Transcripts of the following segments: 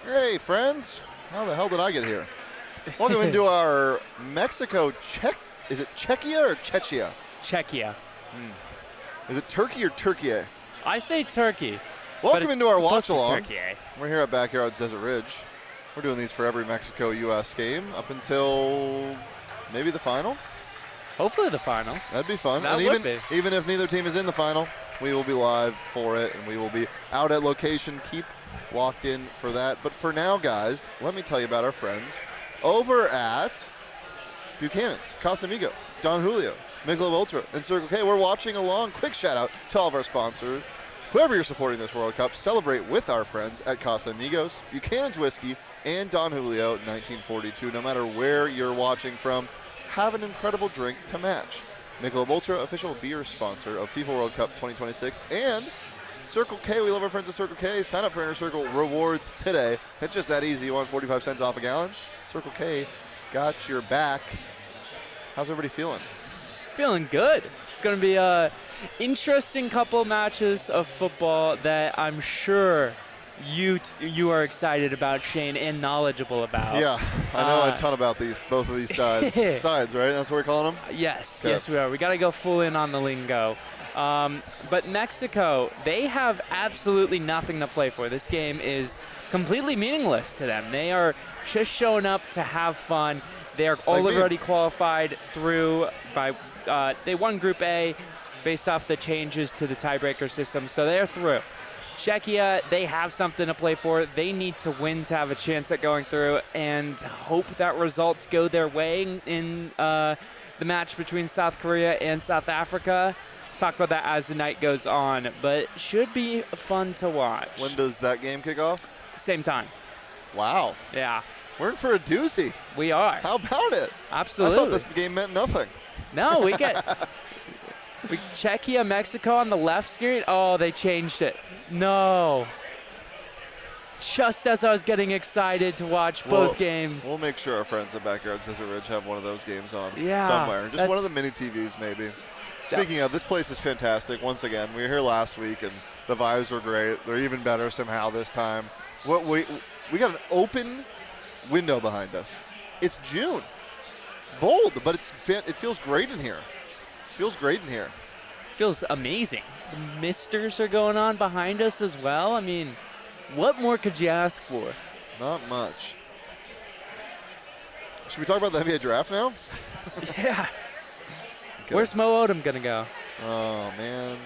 Hey, friends. How the hell did I get here? Welcome into our Mexico-Czech. Is it Czechia or Czechia? Czechia. Is it Turkey or Turkey? I say Turkey. Welcome into our watch-along. Turkey. We're here at Backyards Desert Ridge. We're doing these for every Mexico-U.S. game up until maybe the final. Hopefully the final. That'd be fun. That and would be. Even if neither team is in the final, we will be live for it, and we will be out at location. Keep locked in for that. But for now, guys, let me tell you about our friends over at Buchanan's, Casamigos, Don Julio, Michelob Ultra, and Circle K. We're watching along. Quick shout out to all of our sponsors. Whoever you're supporting this World Cup, celebrate with our friends at Casamigos, Buchanan's Whiskey, and Don Julio 1942. No matter where you're watching from, have an incredible drink to match. Michelob Ultra, official beer sponsor of FIFA World Cup 2026, and Circle K. We love our friends at Circle K. Sign up for Inner Circle rewards today. It's just that easy. You want 45 cents off a gallon? Circle K got your back. How's everybody feeling? Feeling good. It's going to be a interesting couple matches of football that I'm sure you are excited about, Shane, and knowledgeable about. Yeah, I know a ton about both of these sides. Sides, right? That's what we're calling them? Yes, Okay. yes we are. We got to go full in on the lingo. But Mexico, they have absolutely nothing to play for. This game is completely meaningless to them. They are just showing up to have fun. They are already qualified through by they won Group A based off the changes to the tiebreaker system, so they're through. Czechia, they have something to play for. They need to win to have a chance at going through and hope that results go their way in the match between South Korea and South Africa. Talk about that as the night goes on, but should be fun to watch. When does that game kick off? Same time. Wow. Yeah. We're in for a doozy. We are. How about it? Absolutely. I thought this game meant nothing. No, we get Czechia, Mexico on the left screen. Oh, they changed it. No. Just as I was getting excited to watch both games. We'll make sure our friends at Backyards Desert Ridge have one of those games on somewhere. Just one of the mini TVs maybe. Speaking of, this place is fantastic. Once again, we were here last week, and the vibes were great. They're even better somehow this time. We got an open window behind us. It's June. Bold, but it feels great in here. Feels great in here. Feels amazing. The misters are going on behind us as well. I mean, what more could you ask for? Not much. Should we talk about the NBA draft now? Yeah. Okay. Where's Mo Odom going to go? Oh, man.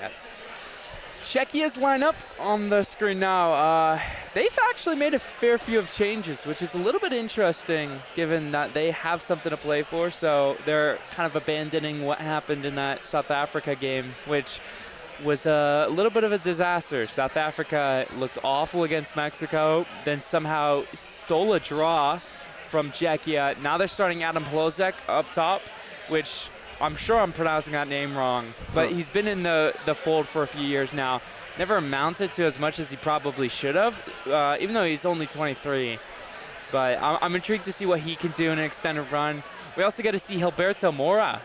Yeah. Czechia's lineup on the screen now. They've actually made a fair few of changes, which is a little bit interesting given that they have something to play for. So they're kind of abandoning what happened in that South Africa game, which was a little bit of a disaster. South Africa looked awful against Mexico, then somehow stole a draw from Czechia. Now they're starting Adam Plozek up top, which I'm sure I'm pronouncing that name wrong, but he's been in the fold for a few years now. Never amounted to as much as he probably should have, even though he's only 23. But I'm intrigued to see what he can do in an extended run. We also get to see Gilberto Mora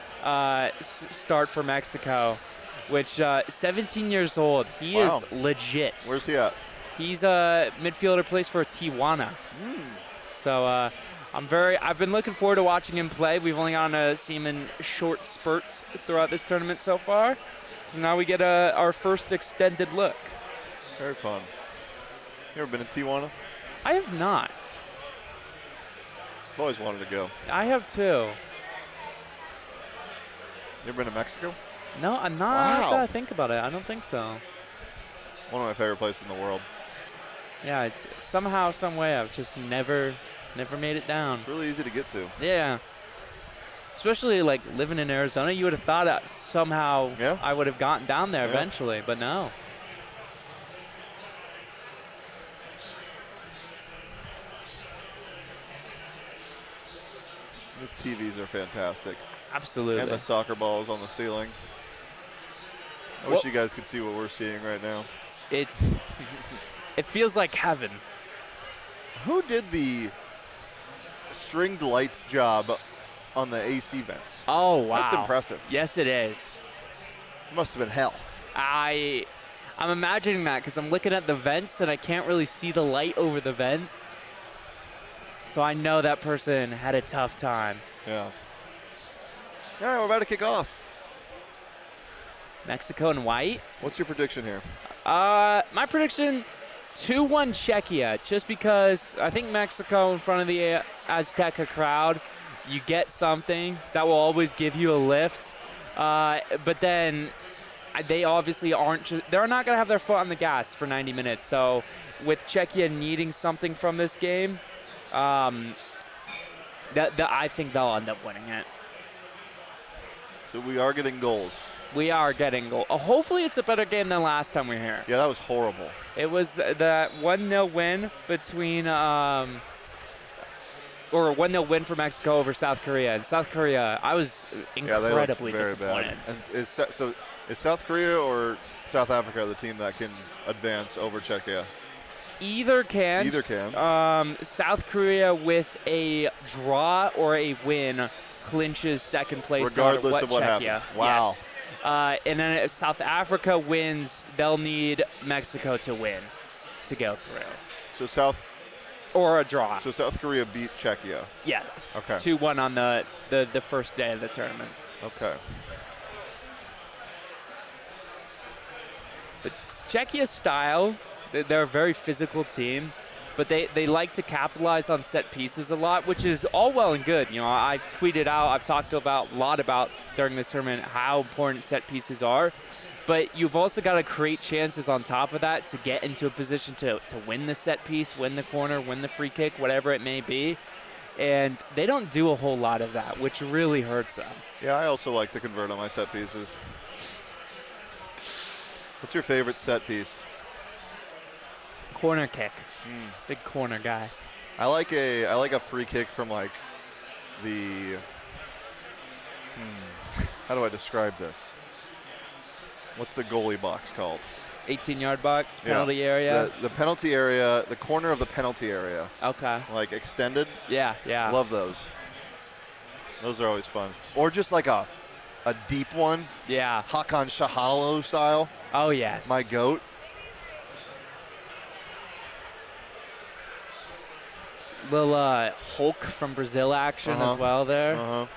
start for Mexico, which 17 years old. He is legit. Where's he at? He's a midfielder, plays for Tijuana. So I've been looking forward to watching him play. We've only gotten to see him in short spurts throughout this tournament so far. So now we get our first extended look. Very fun. You ever been to Tijuana? I have not. I've always wanted to go. I have too. You ever been to Mexico? No, I'm not. Wow. I think about it. I don't think so. One of my favorite places in the world. Yeah, it's somehow, some way, I've just never made it down. It's really easy to get to. Yeah. Especially like living in Arizona, you would have thought that somehow I would have gotten down there eventually, but no. These TVs are fantastic. Absolutely. And the soccer balls on the ceiling. I wish you guys could see what we're seeing right now. It feels like heaven. Who did the stringed lights job on the AC vents? Oh, wow. That's impressive. Yes, it is. It must have been hell. I I'm imagining that because I'm looking at the vents and I can't really see the light over the vent. So I know that person had a tough time. Yeah. All right, we're about to kick off. Mexico and white. What's your prediction here? My prediction, 2-1 Czechia, just because I think Mexico in front of the Azteca crowd, you get something that will always give you a lift. But then they obviously they're not going to have their foot on the gas for 90 minutes. So with Czechia needing something from this game, I think they'll end up winning it. So we are getting goals. We are getting goal. Hopefully it's a better game than last time we were here. Yeah, that was horrible. It was that 1-0 win between, or 1-0 win for Mexico over South Korea. And South Korea, I was incredibly disappointed. Bad. And is South Korea or South Africa the team that can advance over Czechia? Either can. Either can. South Korea with a draw or a win clinches second place. Regardless of what Czechia. happens. Wow. Yes. And then if South Africa wins, they'll need Mexico to win to go through. So or a draw. So South Korea beat Czechia. Yes. Okay. 2-1 on the first day of the tournament. Okay. But Czechia's style, they're a very physical team, but they like to capitalize on set pieces a lot, which is all well and good. You know, I've tweeted out, I've talked a lot about during this tournament how important set pieces are, but you've also got to create chances on top of that to get into a position to win the set piece, win the corner, win the free kick, whatever it may be. And they don't do a whole lot of that, which really hurts them. Yeah, I also like to convert on my set pieces. What's your favorite set piece? Corner kick. Big corner guy. I like a free kick from like the how do I describe this? What's the goalie box called? 18-yard box, penalty area. The penalty area, the corner of the penalty area. Okay. Like extended. Yeah. Love those. Those are always fun. Or just like a deep one. Yeah. Hakan Şahanoglu style. Oh yes. My goat. Little Hulk from Brazil action as well there.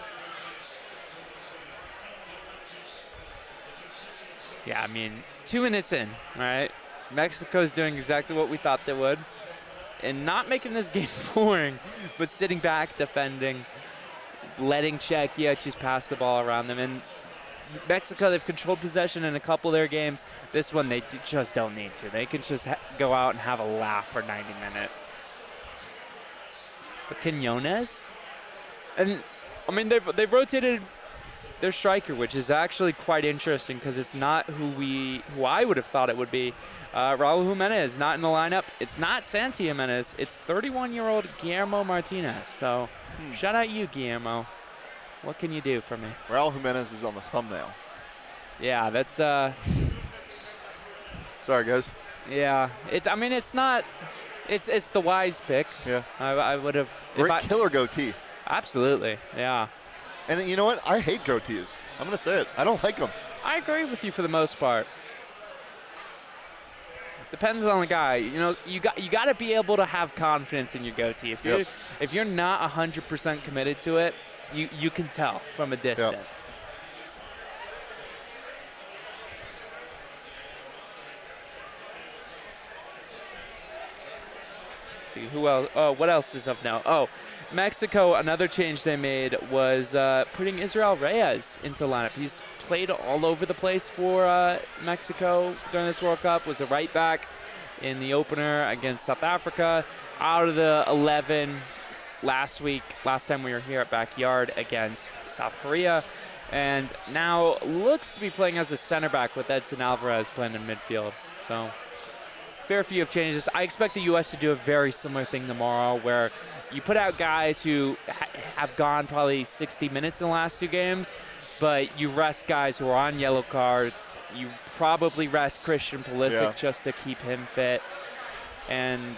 Yeah, I mean, 2 minutes in, right? Mexico's doing exactly what we thought they would. And not making this game boring, but sitting back, defending, letting Czechia just pass the ball around them. And Mexico, they've controlled possession in a couple of their games. This one, they just don't need to. They can just go out and have a laugh for 90 minutes. But Quinones, and I mean they've rotated their striker, which is actually quite interesting because it's not who I would have thought it would be. Raul Jimenez not in the lineup. It's not Santi Jimenez. It's 31-year-old Guillermo Martinez. So shout out you, Guillermo. What can you do for me? Raul Jimenez is on the thumbnail. Yeah, that's. Sorry, guys. Yeah, it's not. It's the wise pick. Yeah. I would have. Great killer goatee. Absolutely, yeah. And you know what? I hate goatees. I'm going to say it. I don't like them. I agree with you for the most part. Depends on the guy. You know, you got to be able to have confidence in your goatee. If you're not 100% committed to it, you can tell from a distance. Yep. See who else? Oh, what else is up now? Oh, Mexico. Another change they made was putting Israel Rees into lineup. He's played all over the place for Mexico during this World Cup. Was a right back in the opener against South Africa. Out of the 11 last time we were here at Backyard against South Korea, and now looks to be playing as a center back with Edson Alvarez playing in midfield. So. Fair few of changes. I expect the U.S. to do a very similar thing tomorrow where you put out guys who have gone probably 60 minutes in the last 2 games, but you rest guys who are on yellow cards. You probably rest Christian Pulisic just to keep him fit, and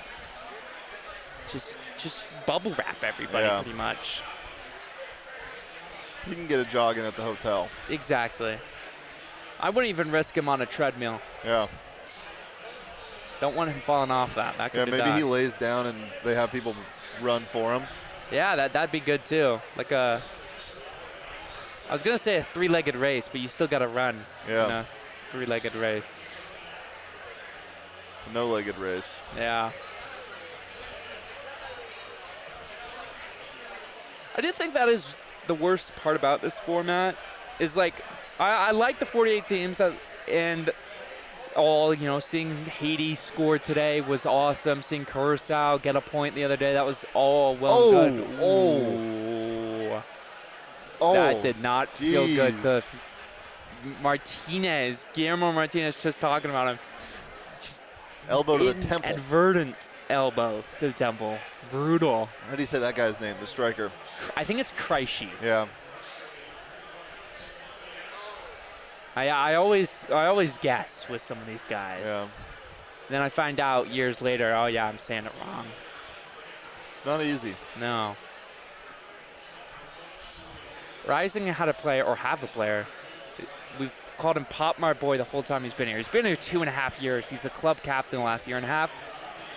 just bubble wrap everybody pretty much. He can get a jog in at the hotel. Exactly. I wouldn't even risk him on a treadmill. Yeah. Don't want him falling off that. That could Yeah, maybe he lays down and they have people run for him. Yeah, that'd be good too. Like I was gonna say a 3-legged race, but you still gotta run. Yeah. In a 3-legged race. No-legged race. Yeah. I do think that is the worst part about this format. Is like I like the 48 teams and all, you know, seeing Haiti score today was awesome. Seeing Curacao get a point the other day, that was all well and good. Oh. That did not feel good to Jeez. Martinez. Guillermo Martinez, just talking about him. Just Elbow to the temple. Inadvertent elbow to the temple. Brutal. How do you say that guy's name, the striker? I think it's Krejci. Yeah. I always guess with some of these guys. Yeah. Then I find out years later, oh yeah, I'm saying it wrong. It's not easy. No. Rising had a player, or have a player. We've called him Pop My Boy the whole time he's been here. He's been here 2.5 years. He's the club captain the last year and a half.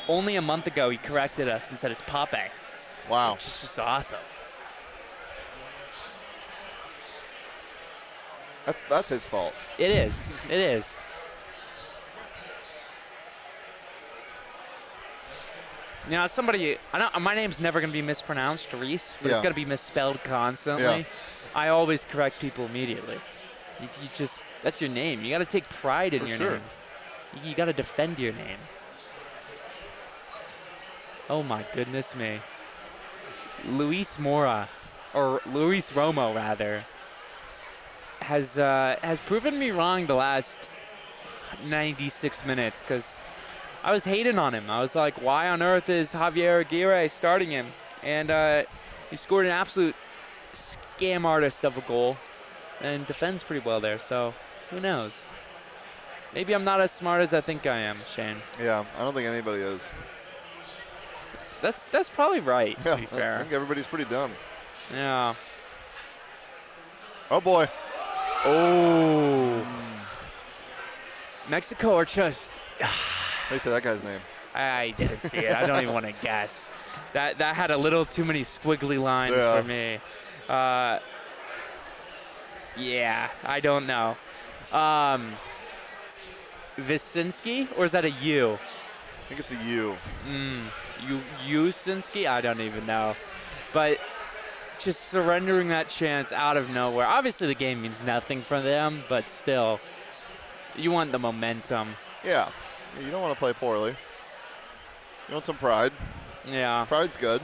Only a month ago, he corrected us and said it's Pape. Wow. Which is just awesome. That's his fault. It is. It is. You know, somebody, my name's never going to be mispronounced, Rees, but it's going to be misspelled constantly. Yeah. I always correct people immediately. You just, that's your name. You got to take pride in your name. You got to defend your name. Oh my goodness me. Luis Mora, or Luis Romo rather, has proven me wrong the last 96 minutes because I was hating on him. I was like, why on earth is Javier Aguirre starting him? And he scored an absolute scam artist of a goal and defends pretty well there, so who knows? Maybe I'm not as smart as I think I am, Shane. Yeah, I don't think anybody is. That's probably right, to be I fair. think everybody's pretty dumb. Yeah. Oh, boy. Oh. Mexico are just... How do you say that guy's name? I didn't see it. I don't even want to guess. That had a little too many squiggly lines for me. Yeah, I don't know. Visinski, or is that a U? I think it's a U. Usinski? I don't even know. But just surrendering that chance out of nowhere. Obviously, the game means nothing for them, but still, you want the momentum. Yeah. You don't want to play poorly. You want some pride. Yeah. Pride's good.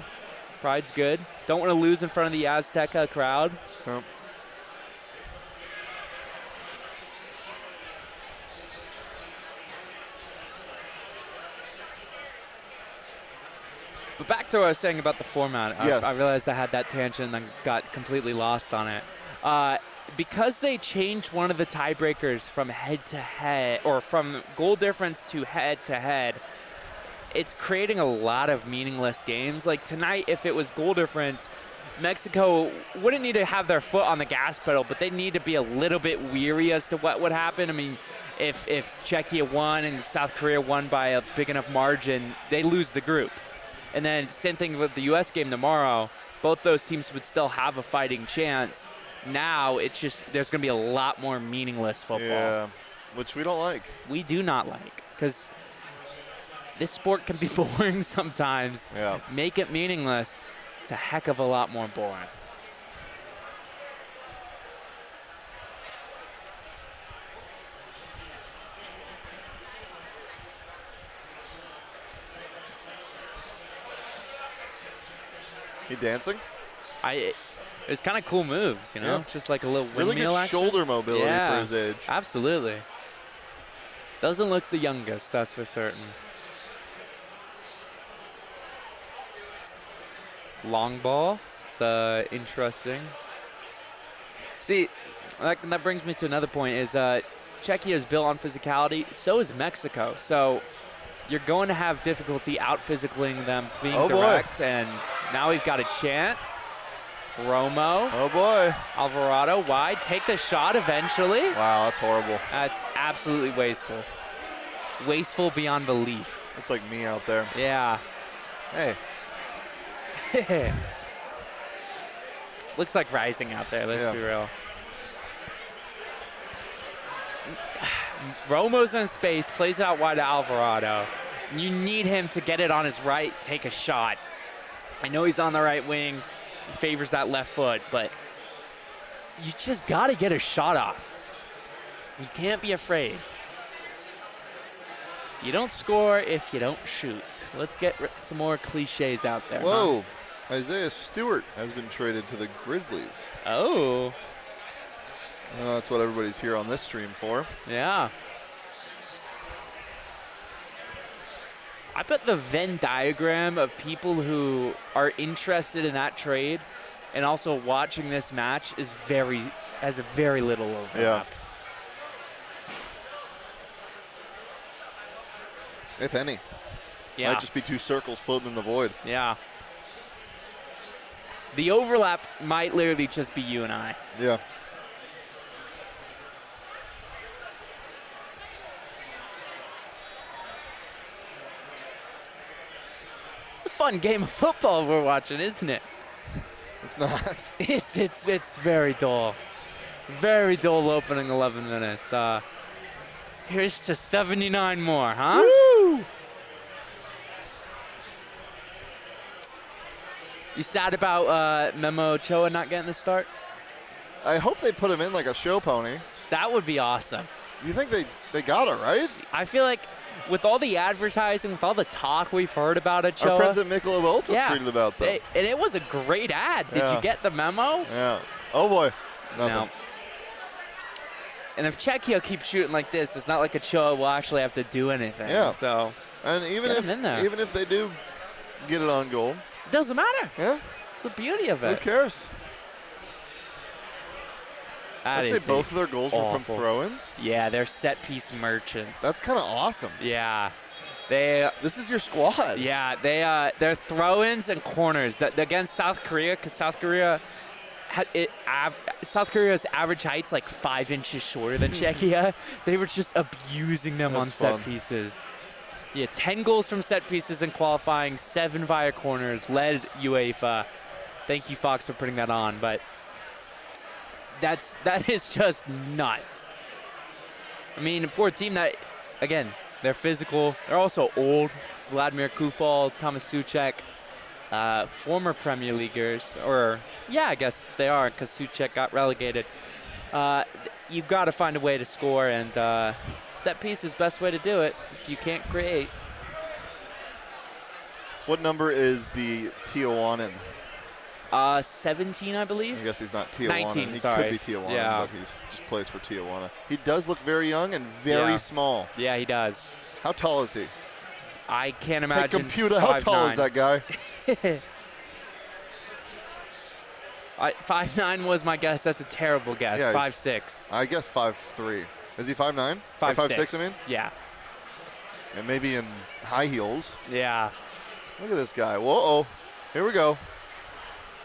Pride's good. Don't want to lose in front of the Azteca crowd. Yep. But back to what I was saying about the format. Yes. I realized I had that tangent and then got completely lost on it. Because they changed one of the tiebreakers from head-to-head, or from goal difference to head-to-head, it's creating a lot of meaningless games. Like tonight, if it was goal difference, Mexico wouldn't need to have their foot on the gas pedal, but they need to be a little bit weary as to what would happen. I mean, if Czechia won and South Korea won by a big enough margin, they lose the group. And then same thing with the U.S. game tomorrow. Both those teams would still have a fighting chance. Now it's just there's going to be a lot more meaningless football. Yeah, which we don't like. We do not like, because this sport can be boring sometimes. Yeah. Make it meaningless. It's a heck of a lot more boring. He dancing? It was kind of cool moves, you know, just like a little windmill really good action. shoulder mobility for his age. Absolutely. Doesn't look the youngest, that's for certain. Long ball, it's interesting. See, that brings me to another point, is Czechia is built on physicality, so is Mexico. So you're going to have difficulty out-physicaling them being direct, and now we've got a chance. Romo. Oh, boy. Alvarado wide. Take the shot eventually. Wow, that's horrible. That's absolutely wasteful. Wasteful beyond belief. Looks like me out there. Yeah. Hey. Looks like Rising out there, let's be real. Romo's in space, plays out wide to Alvarado. You need him to get it on his right, take a shot. I know he's on the right wing, he favors that left foot, but you just got to get a shot off. You can't be afraid. You don't score if you don't shoot. Let's get some more cliches out there. Whoa. Huh? Isaiah Stewart has been traded to the Grizzlies. Oh. That's what everybody's here on this stream for. Yeah. I bet the Venn diagram of people who are interested in that trade and also watching this match has a very little overlap. Yeah. If any. Yeah. Might just be two circles floating in the void. Yeah. The overlap might literally just be you and I. Yeah. It's a fun game of football we're watching, isn't it? It's not. It's very dull. Very dull opening 11 minutes. Here's to 79 more, huh? Woo! You sad about Memo Ochoa not getting the start? I hope they put him in like a show pony. That would be awesome. You think they got it, right? I feel like with all the advertising, with all the talk we've heard about Ochoa. Our friends at Michelob Ultra tweeted about them. And it was a great ad. Did you get the memo? Yeah. Oh, boy. Nothing. No. And if Czechia keeps shooting like this, it's not like Ochoa will actually have to do anything. Yeah. So, and even if they do get it on goal, it doesn't matter. Yeah. It's the beauty of it. Who cares? I'd say both of their goals were from throw-ins. Yeah, they're set-piece merchants. That's kind of awesome. Yeah. This is your squad. Yeah, they're throw-ins and corners. Against South Korea, because South Korea's average height's like 5 inches shorter than Czechia. They were just abusing them on set pieces. Yeah, 10 goals from set pieces in qualifying, 7 via corners, led UEFA. Thank you, Fox, for putting that on, but that is just nuts. I mean, for a team that, again, they're physical. They're also old. Vladimir Kufal, Thomas Souček, former Premier Leaguers, or yeah, I guess they are because Souček got relegated. You've got to find a way to score, and set piece is the best way to do it if you can't create. What number is the Tijuanan? 17, I believe. I guess he's not Tijuana. 19, he sorry. could be Tijuana, Yeah. but he just plays for Tijuana. He does look very young and very small. Yeah, he does. How tall is he? I can't imagine. Hey, computer, how tall is that guy? 5'9" was my guess. That's a terrible guess. Yeah, 5'6". I guess 5'3". Is he 5'9"? 5'6", I mean? Yeah. And maybe in high heels. Yeah. Look at this guy. Whoa. Here we go.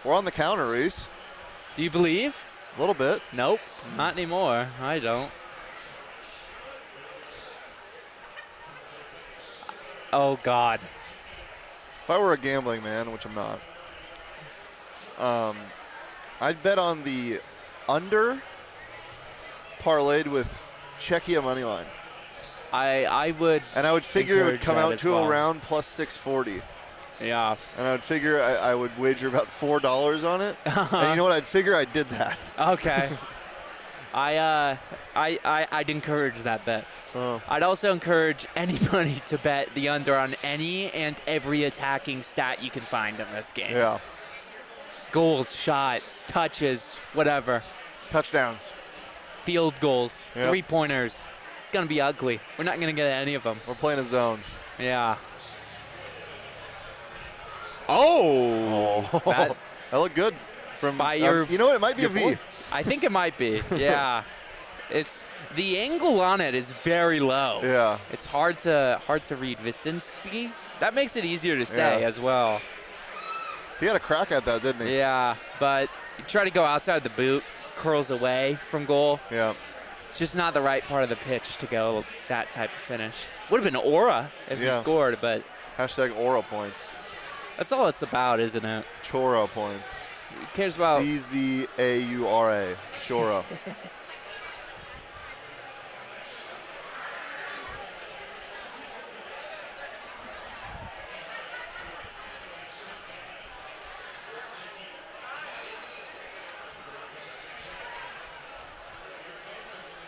We're on the counter, Rees. Do you believe? A little bit. Nope, not anymore. I don't. Oh, God. If I were a gambling man, which I'm not, I'd bet on the under parlayed with Czechia money line. I would. And I would figure it would come out to well. around plus 640. Yeah. And I would figure I would wager about $4 on it. And you know what? I'd figure I did that. Okay. I'd encourage that bet. Oh. I'd also encourage anybody to bet the under on any and every attacking stat you can find in this game. Yeah. Goals, shots, touches, whatever. Touchdowns. Field goals, Yep. 3-pointers. It's going to be ugly. We're not going to get any of them. We're playing a zone. Yeah. Oh. That looked good. From By your, you know what? It might be a V. I think it might be. Yeah. It's the angle on it is very low. Yeah. It's hard to read. Wyszynski. That makes it easier to say as well. He had a crack at that, didn't he? Yeah, but you try to go outside the boot, curls away from goal. Yeah. just not the right part of the pitch to go that type of finish. Would have been aura if he scored, but Hashtag aura points. that's all it's about, isn't it? Chora points. Who cares about CZAURA. Chora.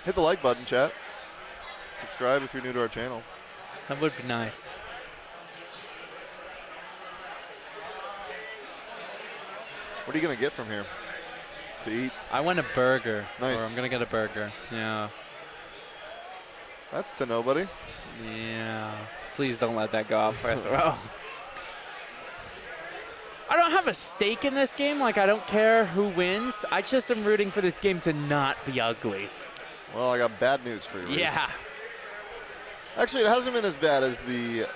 Hit the like button, chat. Subscribe if you're new to our channel. That would be nice. What are you going to get from here to eat? I want a burger. Nice. Or I'm going to get a burger. Yeah. That's to nobody. Yeah. Please don't let that go out for a throw. I don't have a stake in this game. Like, I don't care who wins. I just am rooting for this game to not be ugly. Well, I got bad news for you, Rees. Yeah. Actually, it hasn't been as bad as the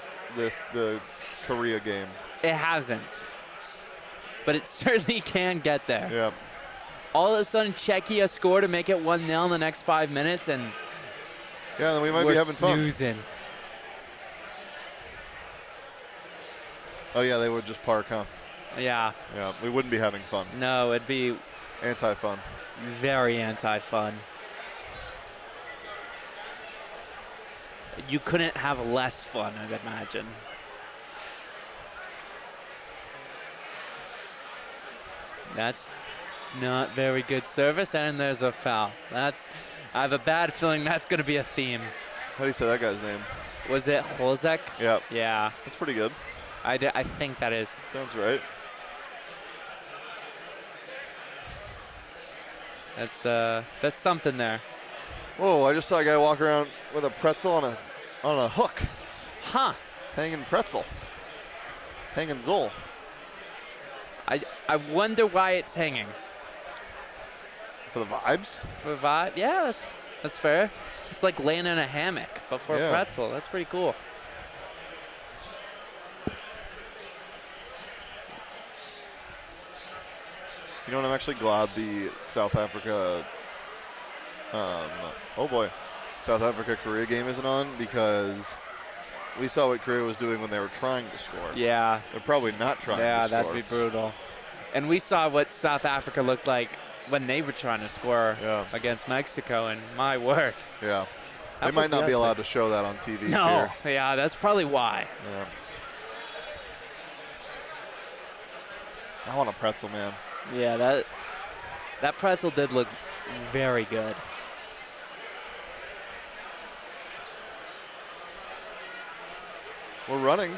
Korea game. It hasn't. But it certainly can get there. Yeah. All of a sudden, Czechia scored to make it 1-0 in the next 5 minutes, and Yeah, then we might we're be having snoozing. fun. Oh, yeah, they would just park, huh? Yeah. Yeah, we wouldn't be having fun. No, it'd be Anti-fun. very anti-fun. You couldn't have less fun, I'd imagine. That's not very good service, and there's a foul. I have a bad feeling that's going to be a theme. How do you say that guy's name? Was it Jozek? Yeah. Yeah. That's pretty good. I think that is. Sounds right. That's something there. Whoa, I just saw a guy walk around with a pretzel on a hook. Huh. Hanging pretzel. Hanging Zoll. I wonder why it's hanging. For the vibes? For vibe? Yeah, that's fair. It's like laying in a hammock, but for a pretzel. That's pretty cool. You know what? I'm actually glad the South Africa, South Africa-Korea game isn't on, because we saw what Korea was doing when they were trying to score. Yeah. They're probably not trying to score. Yeah, that'd be brutal. And we saw what South Africa looked like when they were trying to score against Mexico, and my word. Yeah. They might not be allowed to show that on TV No. here. Yeah, that's probably why. Yeah. I want a pretzel, man. Yeah, that pretzel did look very good. We're running.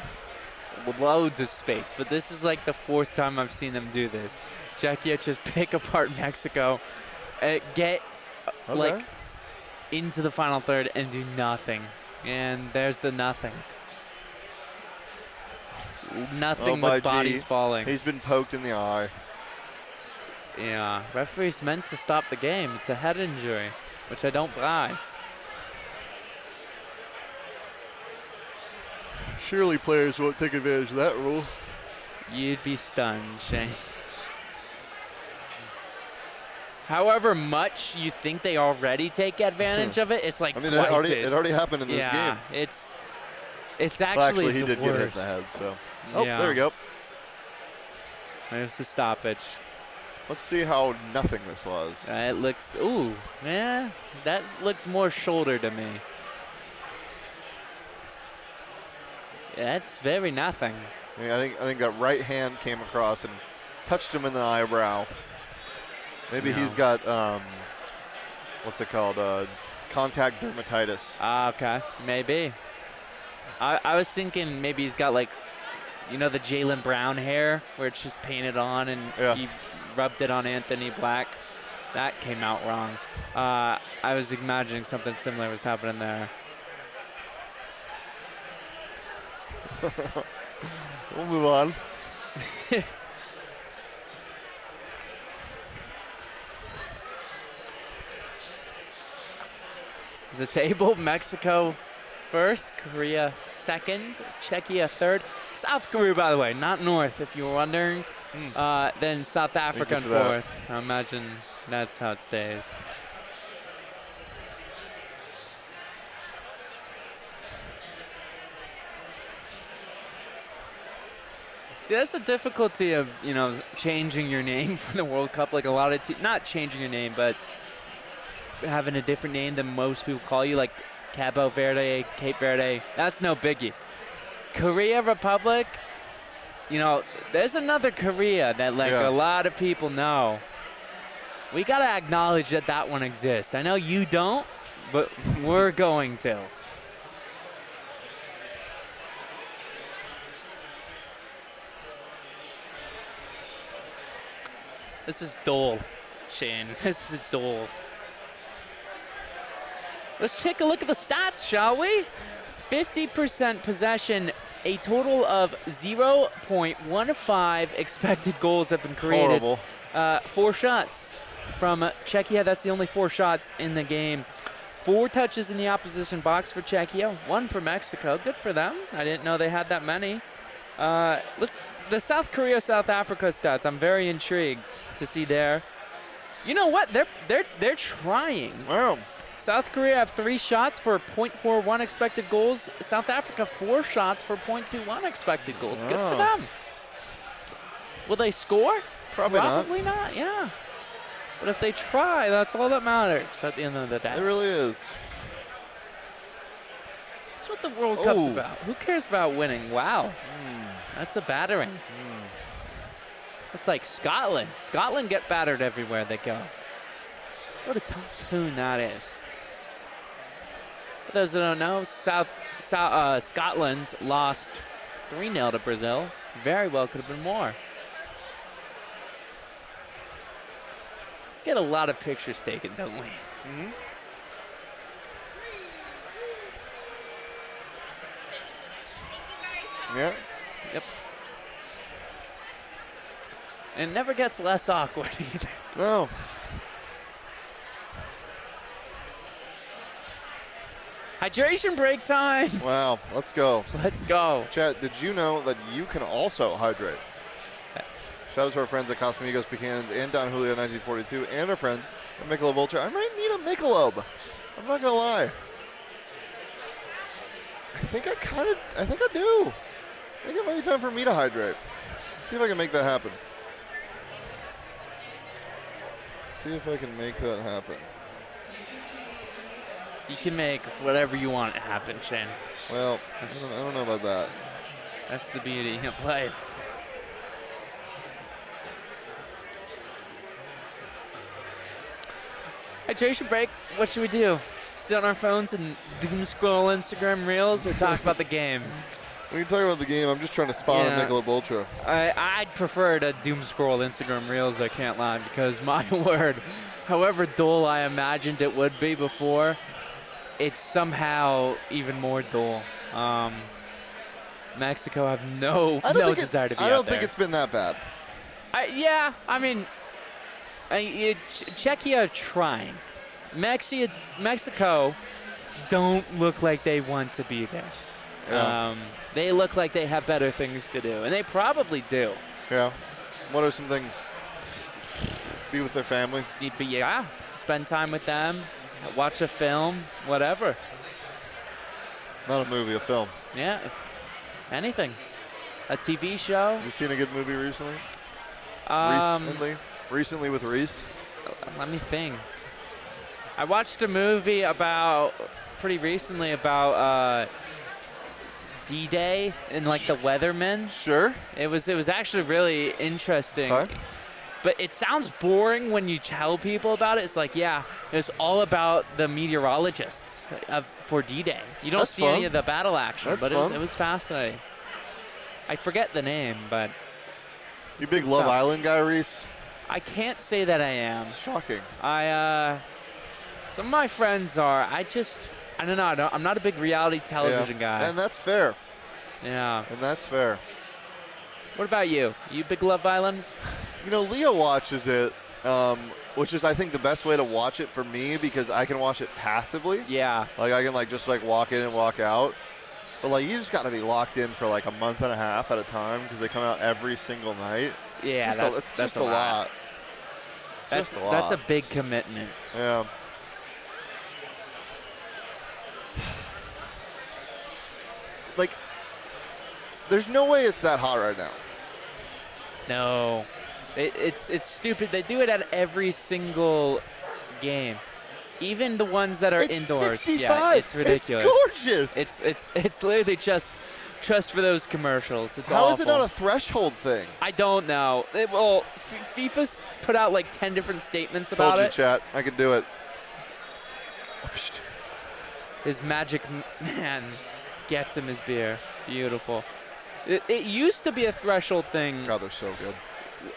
With loads of space, but this is like the 4th time I've seen them do this. Czechia just pick apart Mexico, get like into the final third and do nothing. And there's the nothing. Nothing with bodies falling. He's been poked in the eye. Yeah, referee's meant to stop the game. It's a head injury, which I don't buy. Surely players won't take advantage of that rule. You'd be stunned, Shane. However much you think they already take advantage of it, it's like I mean, twice it already happened in this game. Yeah, it's actually well, actually, he the did worst. get hit in the head, so. Oh, Yeah. there we go. There's the stoppage. Let's see how nothing this was. It looks, ooh, yeah, that looked more shoulder to me. That's very nothing. Yeah, I think that right hand came across and touched him in the eyebrow. Maybe he's got what's it called? Contact dermatitis. Okay, maybe. I was thinking maybe he's got like, you know, the Jaylen Brown hair where it's just painted on and he rubbed it on Anthony Black. That came out wrong. I was imagining something similar was happening there. We'll move on. The table, Mexico first, Korea second, Czechia third. South Korea, by the way, not North, if you were wondering. Then South Africa in fourth. I imagine that's how it stays. See, that's the difficulty of, changing your name for the World Cup. Like a lot of not changing your name, but having a different name than most people call you, like Cabo Verde, Cape Verde. That's no biggie. Korea Republic, there's another Korea that a lot of people know. We got to acknowledge that that one exists. I know you don't, but we're going to. This is Dole, Shane. This is Dole. Let's take a look at the stats, shall we? 50% possession, a total of 0.15 expected goals have been created. Horrible. 4 shots from Czechia. That's the only 4 shots in the game. 4 touches in the opposition box for Czechia, 1 for Mexico. Good for them. I didn't know they had that many. The South Korea-South Africa stats, I'm very intrigued to see there. You know what? They're trying. Wow. South Korea have 3 shots for 0.41 expected goals. South Africa 4 shots for 0.21 expected goals. Good for them. Will they score? Probably not. Yeah. But if they try, that's all that matters at the end of the day. It really is. That's what the World Cup's about. Who cares about winning? Wow. That's a battering. It's like Scotland. Scotland get battered everywhere they go. What a tough spoon that is. For those that don't know, Scotland lost 3-0 to Brazil. Very well could have been more. Get a lot of pictures taken, don't we? Mm-hmm. Yeah. Yep. And it never gets less awkward either. No. Hydration break time. Wow, let's go. Let's go. Chat, did you know that you can also hydrate? Shout out to our friends at Casamigos Buchanan's and Don Julio 1942 and our friends at Michelob Ultra. I might need a Michelob. I'm not going to lie. I think I do. I think it might be time for me to hydrate. Let's see if I can make that happen. You can make whatever you want to happen, Shane. Well, I don't know about that. That's the beauty of life. Hydration break. What should we do? Sit on our phones and doom scroll Instagram Reels or talk about the game? We can talk about the game. I'm just trying to spot a Michelob Ultra. I'd prefer to doom scroll Instagram Reels, I can't lie, because my word, however dull I imagined it would be before, it's somehow even more dull. Mexico have no desire to be out there. I don't think it's been that bad. Czechia are trying. Mexico don't look like they want to be there. Yeah. They look like they have better things to do, and they probably do. Yeah. What are some things? Be with their family? Spend time with them, watch a film, whatever. Not a movie, a film. Yeah, anything. A TV show. You seen a good movie recently? Recently with Rees? Let me think. I watched a movie pretty recently about D-Day and like the weathermen. Sure. It was actually really interesting. Okay. But it sounds boring when you tell people about it. It's like, it's all about the meteorologists for D-Day. You don't see any of the battle action, but it was fascinating. I forget the name, but you big Love Island guy, Rees? I can't say that I am. Shocking. Some of my friends are. I don't know. I'm not a big reality television guy. And that's fair. Yeah. And that's fair. What about you? You big Love Island? Leo watches it, which is, I think, the best way to watch it for me because I can watch it passively. Yeah. Like, I can, just walk in and walk out. But, you just got to be locked in for, a month and a half at a time because they come out every single night. Yeah, that's just a lot. That's a big commitment. Yeah. There's no way it's that hot right now. No. It's stupid. They do it at every single game. Even the ones that are indoors. 65. Yeah, it's ridiculous. It's gorgeous. It's literally just for those commercials. It's How awful. is it not a threshold thing? I don't know. FIFA's put out like 10 different statements about Told you, it. chat. I can do it. His magic man gets him his beer. Beautiful. It used to be a threshold thing. God, they're so good.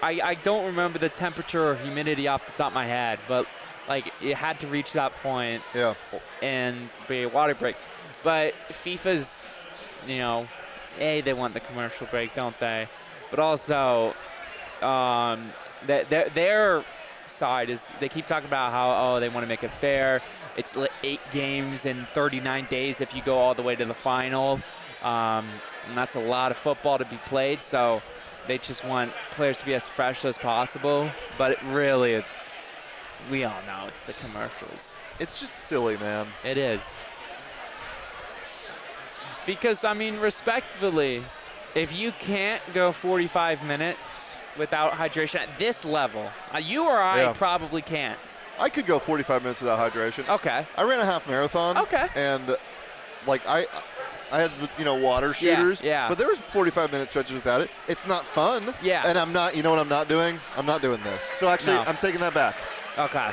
I don't remember the temperature or humidity off the top of my head, but like it had to reach that point. Yeah. And be a water break. But FIFA's, they want the commercial break, don't they? But also, their side is they keep talking about how they want to make it fair. It's 8 games in 39 days if you go all the way to the final, and that's a lot of football to be played. So they just want players to be as fresh as possible. But we all know it's the commercials. It's just silly, man. It is. Because, respectfully, if you can't go 45 minutes without hydration at this level, you or I probably can't. I could go 45 minutes without hydration. Okay. I ran a half marathon. Okay. And, I had the, water shooters. Yeah. But there was 45-minute stretches without it. It's not fun. Yeah. And I'm not, you know what I'm not doing? I'm not doing this. So, actually, I'm taking that back. Okay.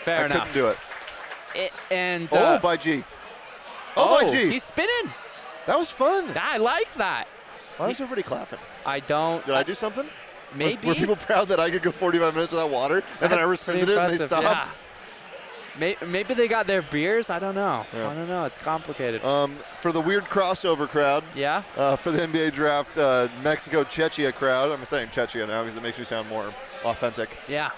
Fair enough. I couldn't do it. By G. By G. He's spinning. That was fun. I like that. Why was everybody clapping? I don't. Did I do something? Maybe. Were people proud that I could go 45 minutes without water, and then I rescinded it and they stopped? Yeah. Maybe they got their beers. I don't know. Yeah. I don't know. It's complicated. For the weird crossover crowd. Yeah. For the NBA draft, Mexico Czechia crowd. I'm saying Czechia now because it makes me sound more authentic. Yeah.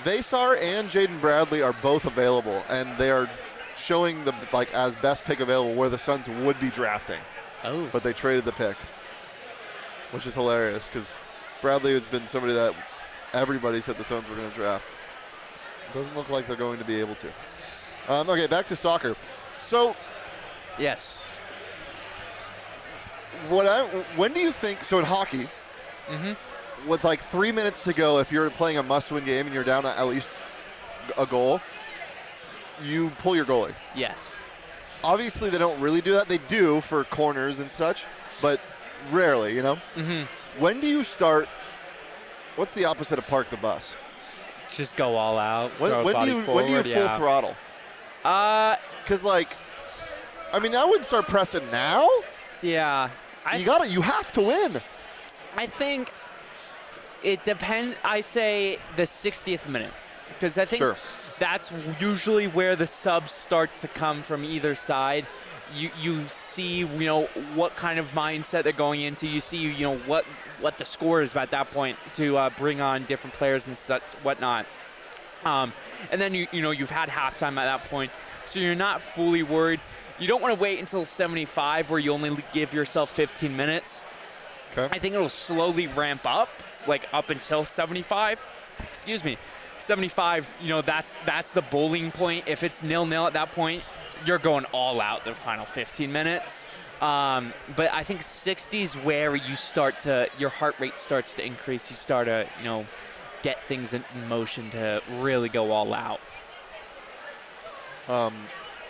Vasar and Jaden Bradley are both available, and they are showing the as best pick available where the Suns would be drafting. Oh. But they traded the pick, which is hilarious because Bradley has been somebody that everybody said the Suns were going to draft. Doesn't look like they're going to be able to. Okay, back to soccer. So, yes. When do you think? So in hockey, with 3 minutes to go, if you're playing a must-win game and you're down at least a goal, you pull your goalie. Yes. Obviously, they don't really do that. They do for corners and such, but rarely, When do you start? What's the opposite of park the bus? Just go all out. When do you full throttle? Because I wouldn't start pressing now. Yeah. You have to win. I think it depends. I say the 60th minute because I think that's usually where the subs start to come from either side. You see, what kind of mindset they're going into. You see, what the score is at that point to bring on different players and such whatnot. And then you've had halftime at that point, so you're not fully worried. You don't want to wait until 75 where you only give yourself 15 minutes. Okay. I think it'll slowly ramp up, up until 75. Excuse me. 75, that's the bowling point. If it's 0-0 at that point, you're going all out the final 15 minutes. But I think 60 is where you start to, your heart rate starts to increase. You start to, get things in motion to really go all out.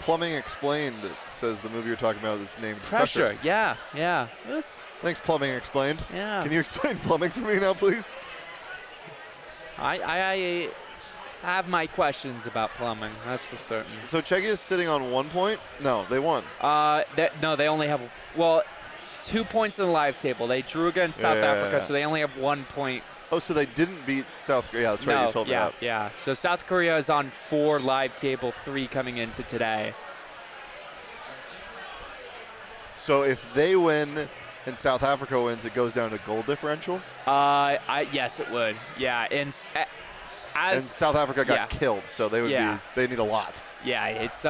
Plumbing Explained says the movie you're talking about is named Pressure. Yeah. Thanks, Plumbing Explained. Yeah. Can you explain plumbing for me now, please? I have my questions about plumbing. That's for certain. So Czechia is sitting on 1 point? No, they won. No, they only have 2 points in the live table. They drew against South Africa, so they only have 1 point. Oh, so they didn't beat South Korea. Yeah, that's right. You told me that. Yeah. So South Korea is on 4 live table, 3 coming into today. So if they win and South Africa wins, it goes down to goal differential? Yes, it would. Yeah, and South Africa got killed, so they would they need a lot. Yeah, it's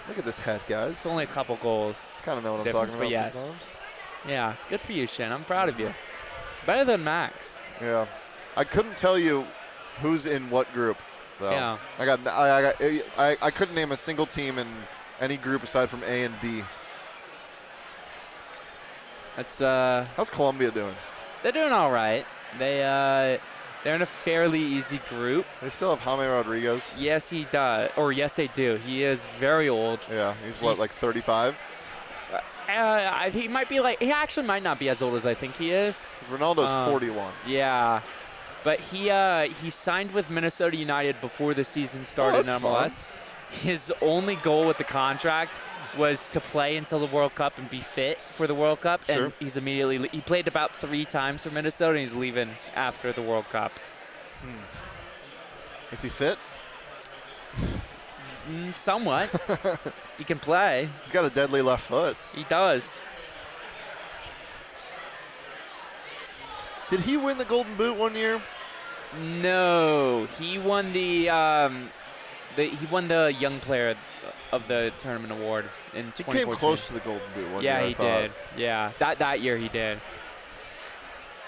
Look at this head, guys. It's only a couple goals. Kind of know what I'm talking about sometimes. Yeah, good for you, Shin. I'm proud of you. Better than Max. Yeah. I couldn't tell you who's in what group, though. Yeah. I couldn't name a single team in any group aside from A and D. That's How's Colombia doing? they're doing all right. They're in a fairly easy group. They still have Jaime Rodriguez. Yes, he does. Or yes, they do. He is very old. Yeah, he's what, like 35? He might be like. He actually might not be as old as I think he is. Ronaldo's 41. Yeah, but he signed with Minnesota United before the season started in MLS. His only goal with the contract was to play until the World Cup and be fit for the World Cup. Sure. And he played about 3 times for Minnesota, and he's leaving after the World Cup. Is he fit? Somewhat. He can play. He's got a deadly left foot. He does. Did he win the Golden Boot one year? No, he won the Young Player of the Tournament award in 2014. He came close to the Golden Boot one year. Yeah, he did. Yeah, that year he did.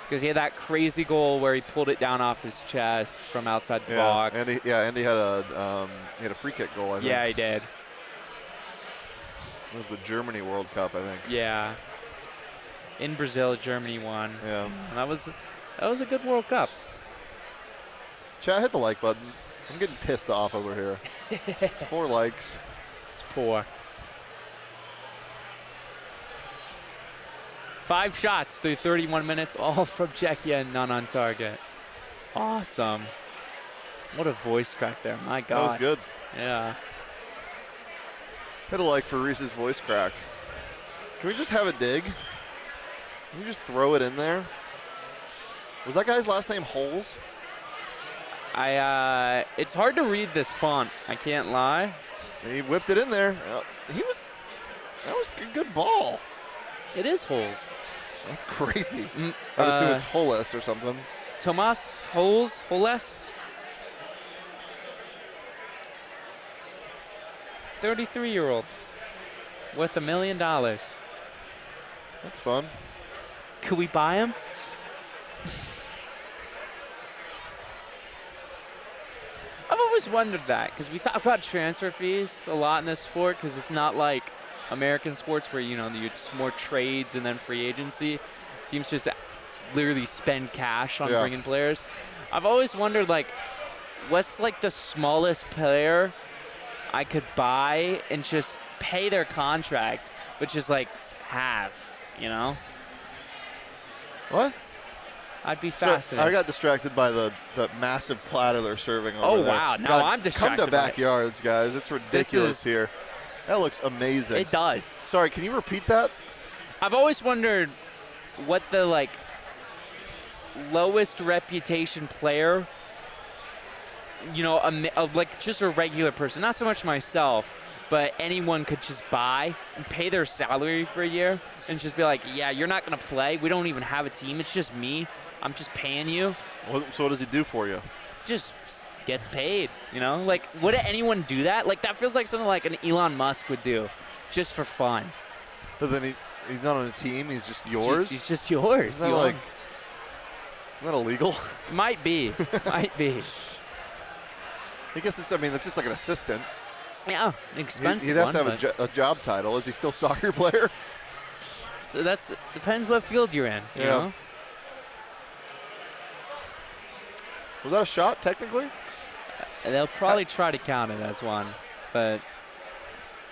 Because he had that crazy goal where he pulled it down off his chest from outside the box. And he had a free kick goal, I think. Yeah, he did. It was the Germany World Cup, I think. Yeah. In Brazil, Germany won. Yeah. And that was a good World Cup. Chat, hit the like button. I'm getting pissed off over here. 4 likes. It's poor. 5 shots through 31 minutes, all from Czechia and none on target. Awesome. What a voice crack there. My God. That was good. Yeah. Hit a like for Reese's voice crack. Can we just have a dig? Can you just throw it in there? Was that guy's last name Holes? It's hard to read this font. I can't lie. He whipped it in there. That was a good ball. It is Holes. That's crazy. I would assume it's Holes or something. Tomas Holes. 33-year-old. Worth $1 million. That's fun. Could we buy him? I've always wondered that because we talk about transfer fees a lot in this sport because it's not like American sports where, it's more trades and then free agency. Teams just literally spend cash on bringing players. I've always wondered, what's the smallest player I could buy and just pay their contract, but just half, What? I'd be fascinated. I got distracted by the massive platter they're serving over there. Oh, wow. Now God, I'm distracted. Come to backyards, guys. It's ridiculous here. That looks amazing. It does. Sorry, can you repeat that? I've always wondered what the, lowest reputation player, just a regular person, not so much myself, but anyone could just buy and pay their salary for a year and just be like, yeah, you're not going to play. We don't even have a team. It's just me. I'm just paying you. So what does he do for you? Just gets paid, would anyone do that? That feels like something like an Elon Musk would do just for fun. But then he's not on a team. He's just yours? He's just yours. Isn't that isn't that illegal? Might be. Might be. I guess it's just like an assistant. Yeah, expensive. He'd have to have a job title. Is he still a soccer player? So depends what field you're in. You know? Was that a shot, technically? They'll probably try to count it as one, but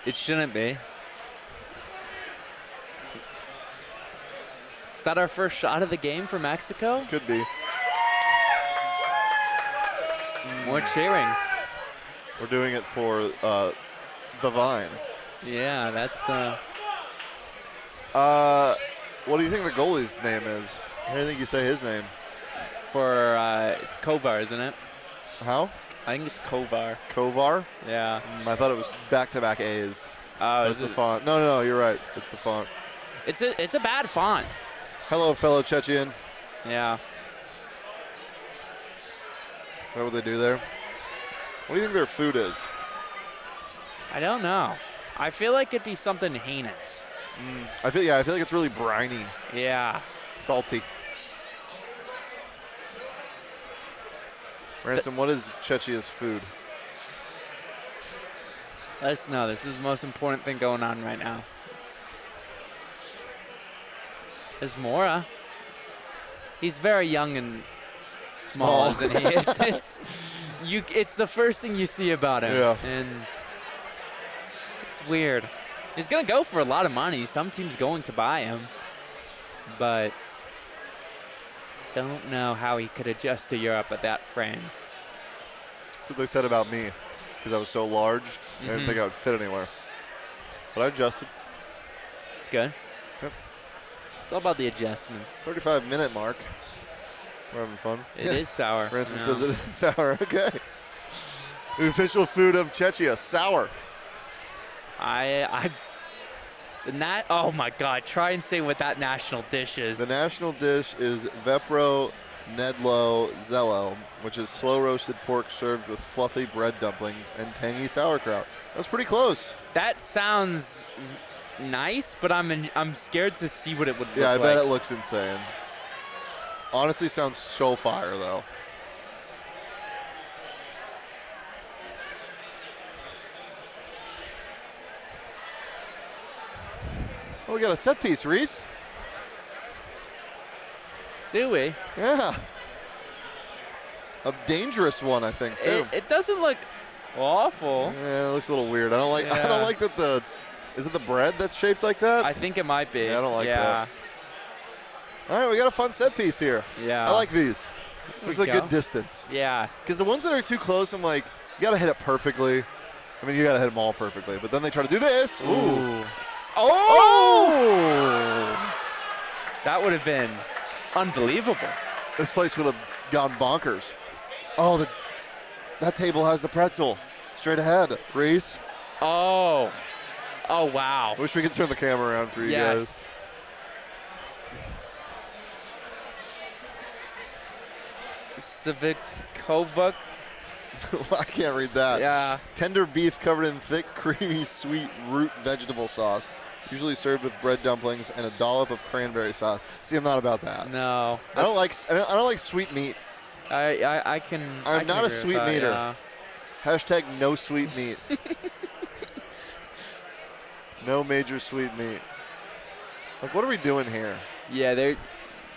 it shouldn't be. Is that our first shot of the game for Mexico? Could be. More cheering. We're doing it for the Vine. Yeah, that's... what do you think the goalie's name is? How do you think you say his name? It's Kovar, isn't it? How? I think it's Kovar. Kovar? Yeah. I thought it was back-to-back A's. Oh, that's the font. No, you're right. It's the font. It's a bad font. Hello, fellow Chechen. Yeah. Is that what they do there? What do you think their food is? I don't know. I feel like it'd be something heinous. I feel like it's really briny. Yeah. Salty. Ransom, what is Czechia's food? Let us know. This is the most important thing going on right now. is Mora. He's very young and small, isn't he? It's the first thing you see about him. Yeah. And it's weird. He's going to go for a lot of money. Some team's going to buy him. But don't know how he could adjust to Europe at that frame. That's what they said about me, because I was so large. They didn't think I would fit anywhere. But I adjusted. It's good. Yep. It's all about the adjustments. 35-minute mark. We're having fun. It is sour. Ransom says it is sour. Okay. The official food of Czechia, sour. Oh my God! Try and say what that national dish is. The national dish is vepro nedlo zelo, which is slow roasted pork served with fluffy bread dumplings and tangy sauerkraut. That's pretty close. That sounds nice, but I'm scared to see what it would look like. Yeah, I bet it looks insane. Honestly, sounds so fire though. Oh, we got a set piece, Rees. Do we? Yeah. A dangerous one, I think, too. It doesn't look awful. Yeah, it looks a little weird. I don't like. I don't like that Is it the bread that's shaped like that? I think it might be. Yeah, I don't like that. All right, we got a fun set piece here. Yeah. I like these. This is a good distance. Yeah. Because the ones that are too close, I'm like, you got to hit it perfectly. I mean, you got to hit them all perfectly. But then they try to do this. Ooh. Oh! That would have been unbelievable. This place would have gone bonkers. Oh, that table has the pretzel. Straight ahead, Rees. Oh. Oh, wow. Wish we could turn the camera around for you guys. Civikovuk. I can't read that. Yeah. Tender beef covered in thick, creamy, sweet root vegetable sauce, usually served with bread dumplings and a dollop of cranberry sauce. See, I'm not about that. No. I don't like sweet meat. I can. I'm not a sweet meater. Yeah. Hashtag no sweet meat. No major sweet meat. Like, what are we doing here? Yeah,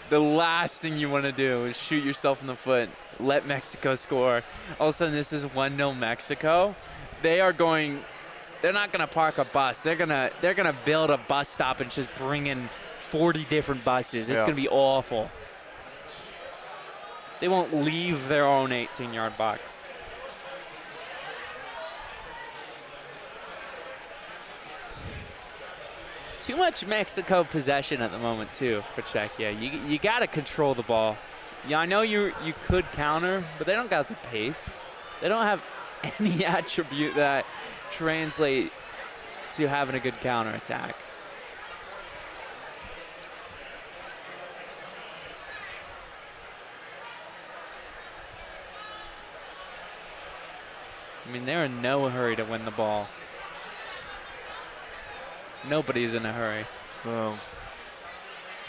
the last thing you want to do is shoot yourself in the foot, let Mexico score. All of a sudden, this is 1-0 Mexico. They're not going to park a bus. They're gonna build a bus stop and just bring in 40 different buses. It's going to be awful. They won't leave their own 18-yard box. Too much Mexico possession at the moment, too, for Czechia. You got to control the ball. Yeah, I know you could counter, but they don't got the pace. They don't have any attribute that translates to having a good counterattack. I mean, they're in no hurry to win the ball. Nobody's in a hurry. No.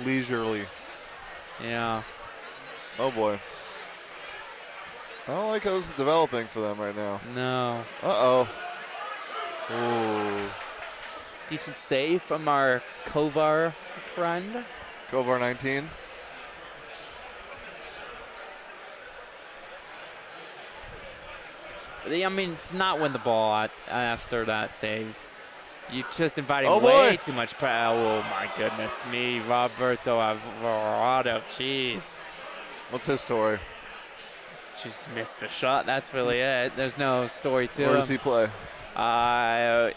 Leisurely. Yeah. Oh, boy. I don't like how this is developing for them right now. No. Uh-oh. Ooh. Decent save from our Kovar friend. Kovar 19. I mean, to not win the ball after that save. You just inviting way way too much pressure. Oh, my goodness me. Roberto Alvarado. Jeez. What's his story? Just missed a shot. That's really it. There's no story to Where him. does he play? I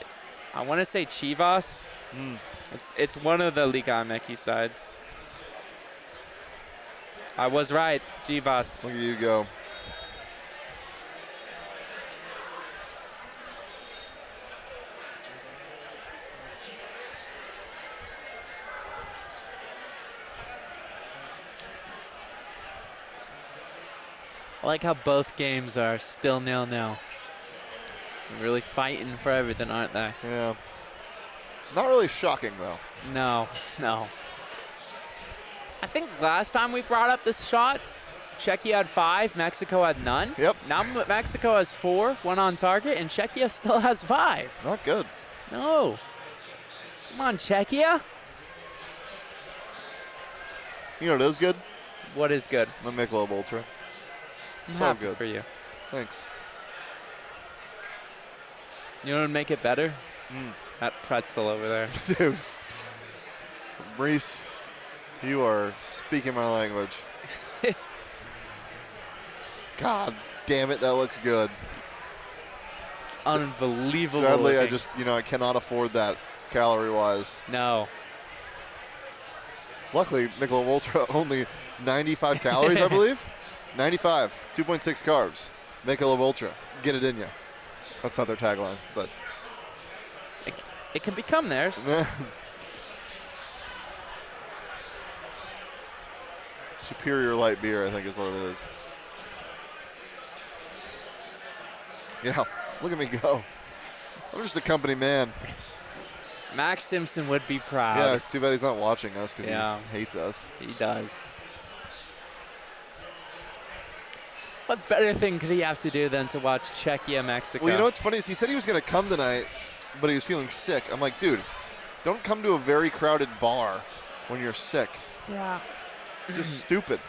want to say Chivas. It's one of the Liga MX sides. I was right. Chivas. Look at you go. I like how both games are still 0-0. They're really fighting for everything, aren't they? Yeah. Not really shocking, though. No, no. I think last time we brought up the shots, Czechia had 5, Mexico had none. Yep. Now Mexico has 4, 1 on target, and Czechia still has 5. Not good. No. Come on, Czechia. You know what is good? What is good? My Michelob Ultra. I'm So happy good. for you. Thanks. You know what would make it better? That pretzel over there. Dude. Rees, you are speaking my language. God damn it, that looks good. Unbelievable. Sadly, looking. I cannot afford that calorie-wise. No. Luckily, Michelob Ultra only 95 calories, I believe. 95, 2.6 carbs. Michelob Ultra, get it in you. That's not their tagline, but it can become theirs. Superior light beer, I think, is what it is. Yeah, look at me go. I'm just a company man. Max Simpson would be proud. Yeah, too bad he's not watching us because Yeah. he hates us. He does. What better thing could he have to do than to watch Czechia, Mexico? Well, you know what's funny is he said he was going to come tonight, but he was feeling sick. I'm like, dude, don't come to a very crowded bar when you're sick. Yeah. It's just stupid.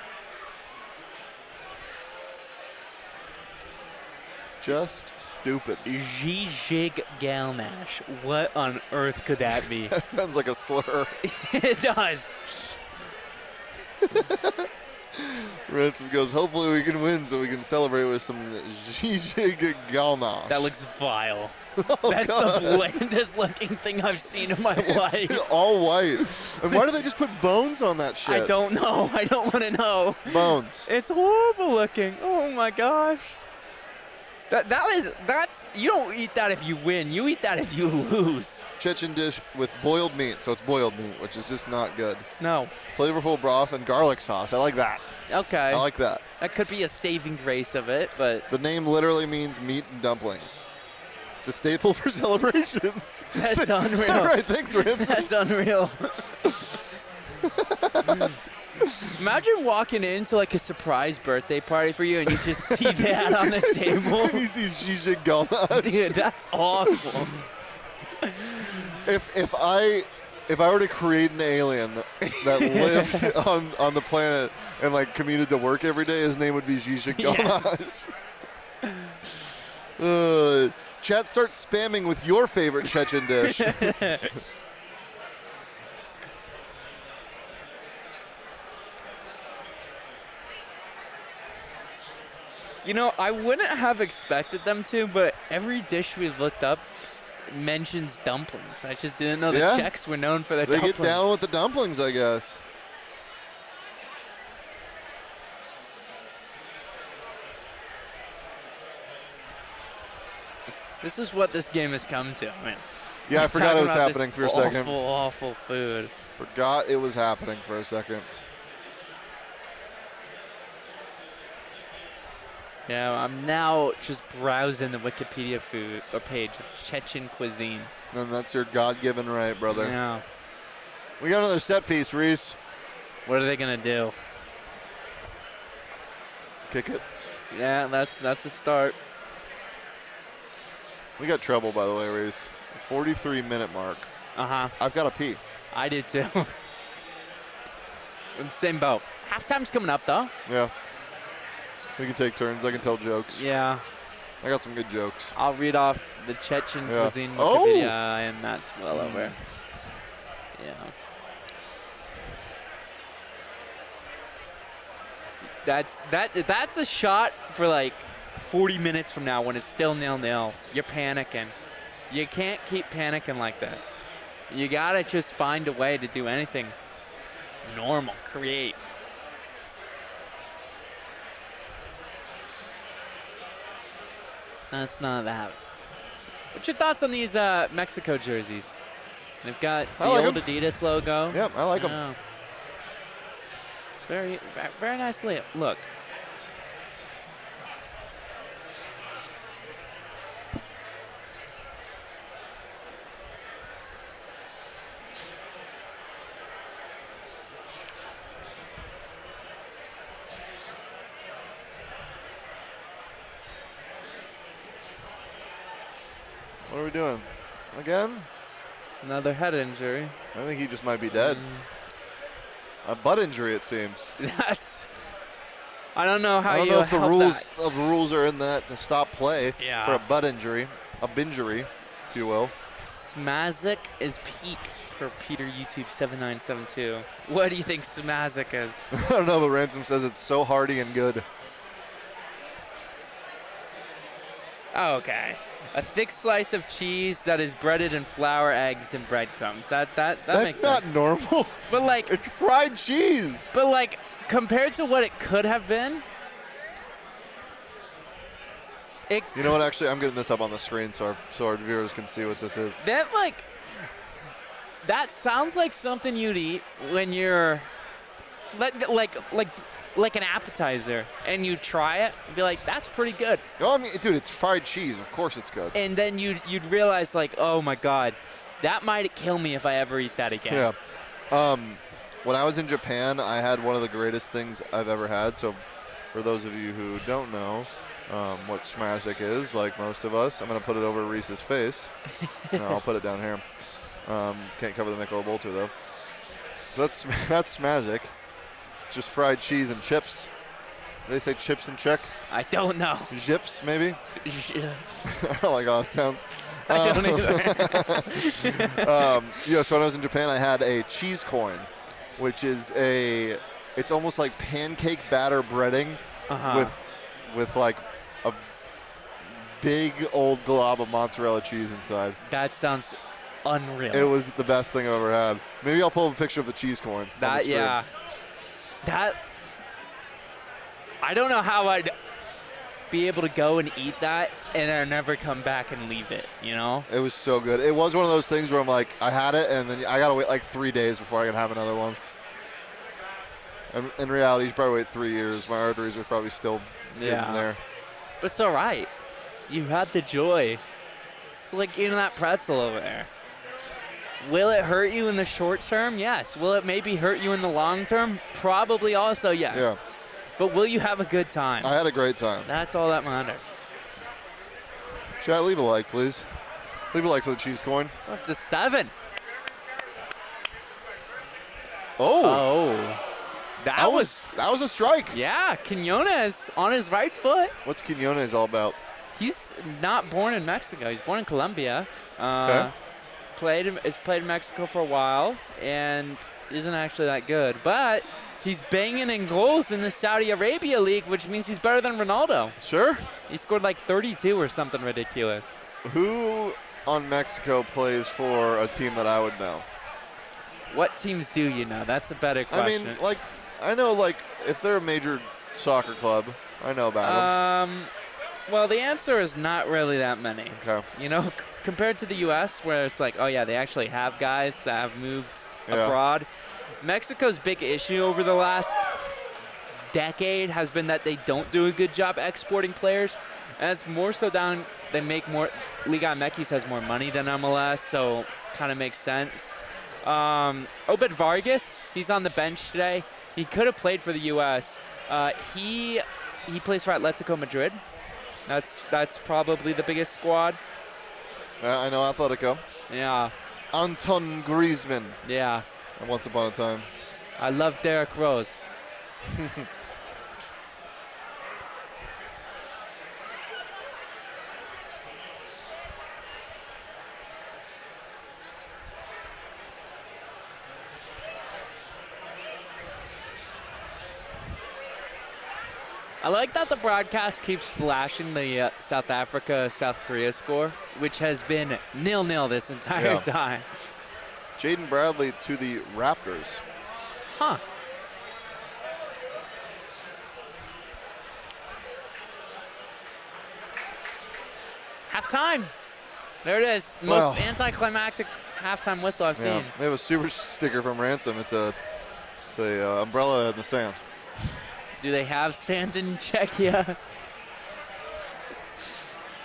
Just stupid. Zizig Galnash. What on earth could that be? That sounds like a slur. It does. Ransom goes, hopefully we can win so we can celebrate with some Zizig Galnash. That looks vile. Oh, That's God. the blandest looking thing I've seen in my life. It's all white. And why do they just put bones on that shit? I don't know. I don't want to know. Bones. It's horrible looking. Oh my gosh. That's you don't eat that if you win. You eat that if you lose. Chechen dish with boiled meat, so it's boiled meat, which is just not good. No. Flavorful broth and garlic sauce. I like that. Okay. I like that. That could be a saving grace of it, but The name literally means meat and dumplings. It's a staple for celebrations. that's unreal. All right, thanks, Ransom. That's unreal. Imagine walking into like a surprise birthday party for you and you just see that on the table. And you see Zizig Galnash. Dude, that's awful. If I were to create an alien that lived on the planet and like commuted to work every day, his name would be Zizig Galnash. Yes. Chat, start spamming with your favorite Chechen dish. You know, I wouldn't have expected them to, but every dish we've looked up mentions dumplings. I just didn't know the Yeah. Czechs were known for their They dumplings. get down with the dumplings, I guess. This is what this game has come to. Man. Yeah, I We're forgot it talking was about happening this for a second. Awful, awful food. Forgot it was happening for a second. Yeah, I'm now just browsing the Wikipedia food or page of Chechen cuisine. And that's your God-given right, brother. Yeah. We got another set piece, Rees. What are they gonna do? Kick it. Yeah, that's a start. We got trouble, by the way, Rees. 43-minute mark. Uh-huh. I've got to pee. I did too. In the same boat. Halftime's coming up though. Yeah. We can take turns. I can tell jokes. Yeah. I got some good jokes. I'll read off the Chechen Yeah. cuisine Oh! Wikipedia, and that's well over. Yeah. That's a shot for like 40 minutes from now when it's still 0-0. You're panicking. You can't keep panicking like this. You gotta just find a way to do anything normal, create. That's not that. What's your thoughts on these Mexico jerseys? They've got the I like old 'em. Adidas logo. Yep, I like them. Oh. It's very, very nicely look. What are we doing? Again? Another head injury. I think he just might be dead. A butt injury, it seems. That's. I don't know how I don't you know if the help rules are in that to stop play Yeah. for a butt injury, a binjury, if you will. Smazic is peak for Peter YouTube 7972. What do you think Smazic is? I don't know, but Ransom says it's so hearty and good. Oh, okay. A thick slice of cheese that is breaded in flour, eggs, and breadcrumbs. That makes sense. That's not normal. But like, It's fried cheese. but like, compared to what it could have been, it You know what? Actually, I'm getting this up on the screen so our viewers can see what this is. that sounds like something you'd eat when you're like an appetizer, and you try it and be like, that's pretty good. Oh, I mean, dude, it's fried cheese. Of course, it's good. And then you'd realize like, oh my God, that might kill me if I ever eat that again. Yeah. When I was in Japan, I had one of the greatest things I've ever had. So, for those of you who don't know what Smazic is, like most of us, I'm gonna put it over Reese's face. No, I'll put it down here. Can't cover the Michelob Ultra though. So that's Smazic. It's just fried cheese and chips. Do they say chips in Czech? I don't know. Zips, maybe? I don't like how it sounds. I don't either. Yeah, so when I was in Japan, I had a cheese coin, which is it's almost like pancake batter breading with like a big old glob of mozzarella cheese inside. That sounds unreal. It was the best thing I've ever had. Maybe I'll pull up a picture of the cheese coin. On the screen. That I don't know how I'd be able to go and eat that and then never come back and leave it, you know? It was so good. It was one of those things where I'm like, I had it, and then I got to wait like 3 days before I can have another one. And in reality, you should probably wait 3 years. My arteries are probably still getting there. But it's all right. You had the joy. It's like eating that pretzel over there. Will it hurt you in the short term? Yes. Will it maybe hurt you in the long term? Probably also yes. Yeah. But will you have a good time? I had a great time. That's all that matters. Chat, leave a like, please. Leave a like for the cheese coin. Up to 7. Oh. That was a strike. Yeah, Quinones on his right foot. What's Quinones all about? He's not born in Mexico. He's born in Colombia. Okay. Has played in Mexico for a while and isn't actually that good. But he's banging in goals in the Saudi Arabia League, which means he's better than Ronaldo. Sure. He scored like 32 or something ridiculous. Who on Mexico plays for a team that I would know? What teams do you know? That's a better question. I mean, like, I know, like, if they're a major soccer club, I know about them. Well, the answer is not really that many. Okay. You know, compared to the U.S., where it's like, oh, yeah, they actually have guys that have moved abroad. Mexico's big issue over the last decade has been that they don't do a good job exporting players. And it's more so down, they make more, Liga MX has more money than MLS, so kind of makes sense. Obed Vargas, he's on the bench today. He could have played for the U.S. He plays for Atletico Madrid. That's probably the biggest squad. I know Atletico. Yeah. Anton Griezmann. Yeah. Once upon a time. I love Derek Rose. I like that the broadcast keeps flashing the South Africa-South Korea score, which has been 0-0 this entire time. Jaden Bradley to the Raptors. Huh. Halftime. There it is. Most anticlimactic halftime whistle I've seen. They have a super sticker from Ransom. It's a umbrella in the sand. Do they have sand in Czechia?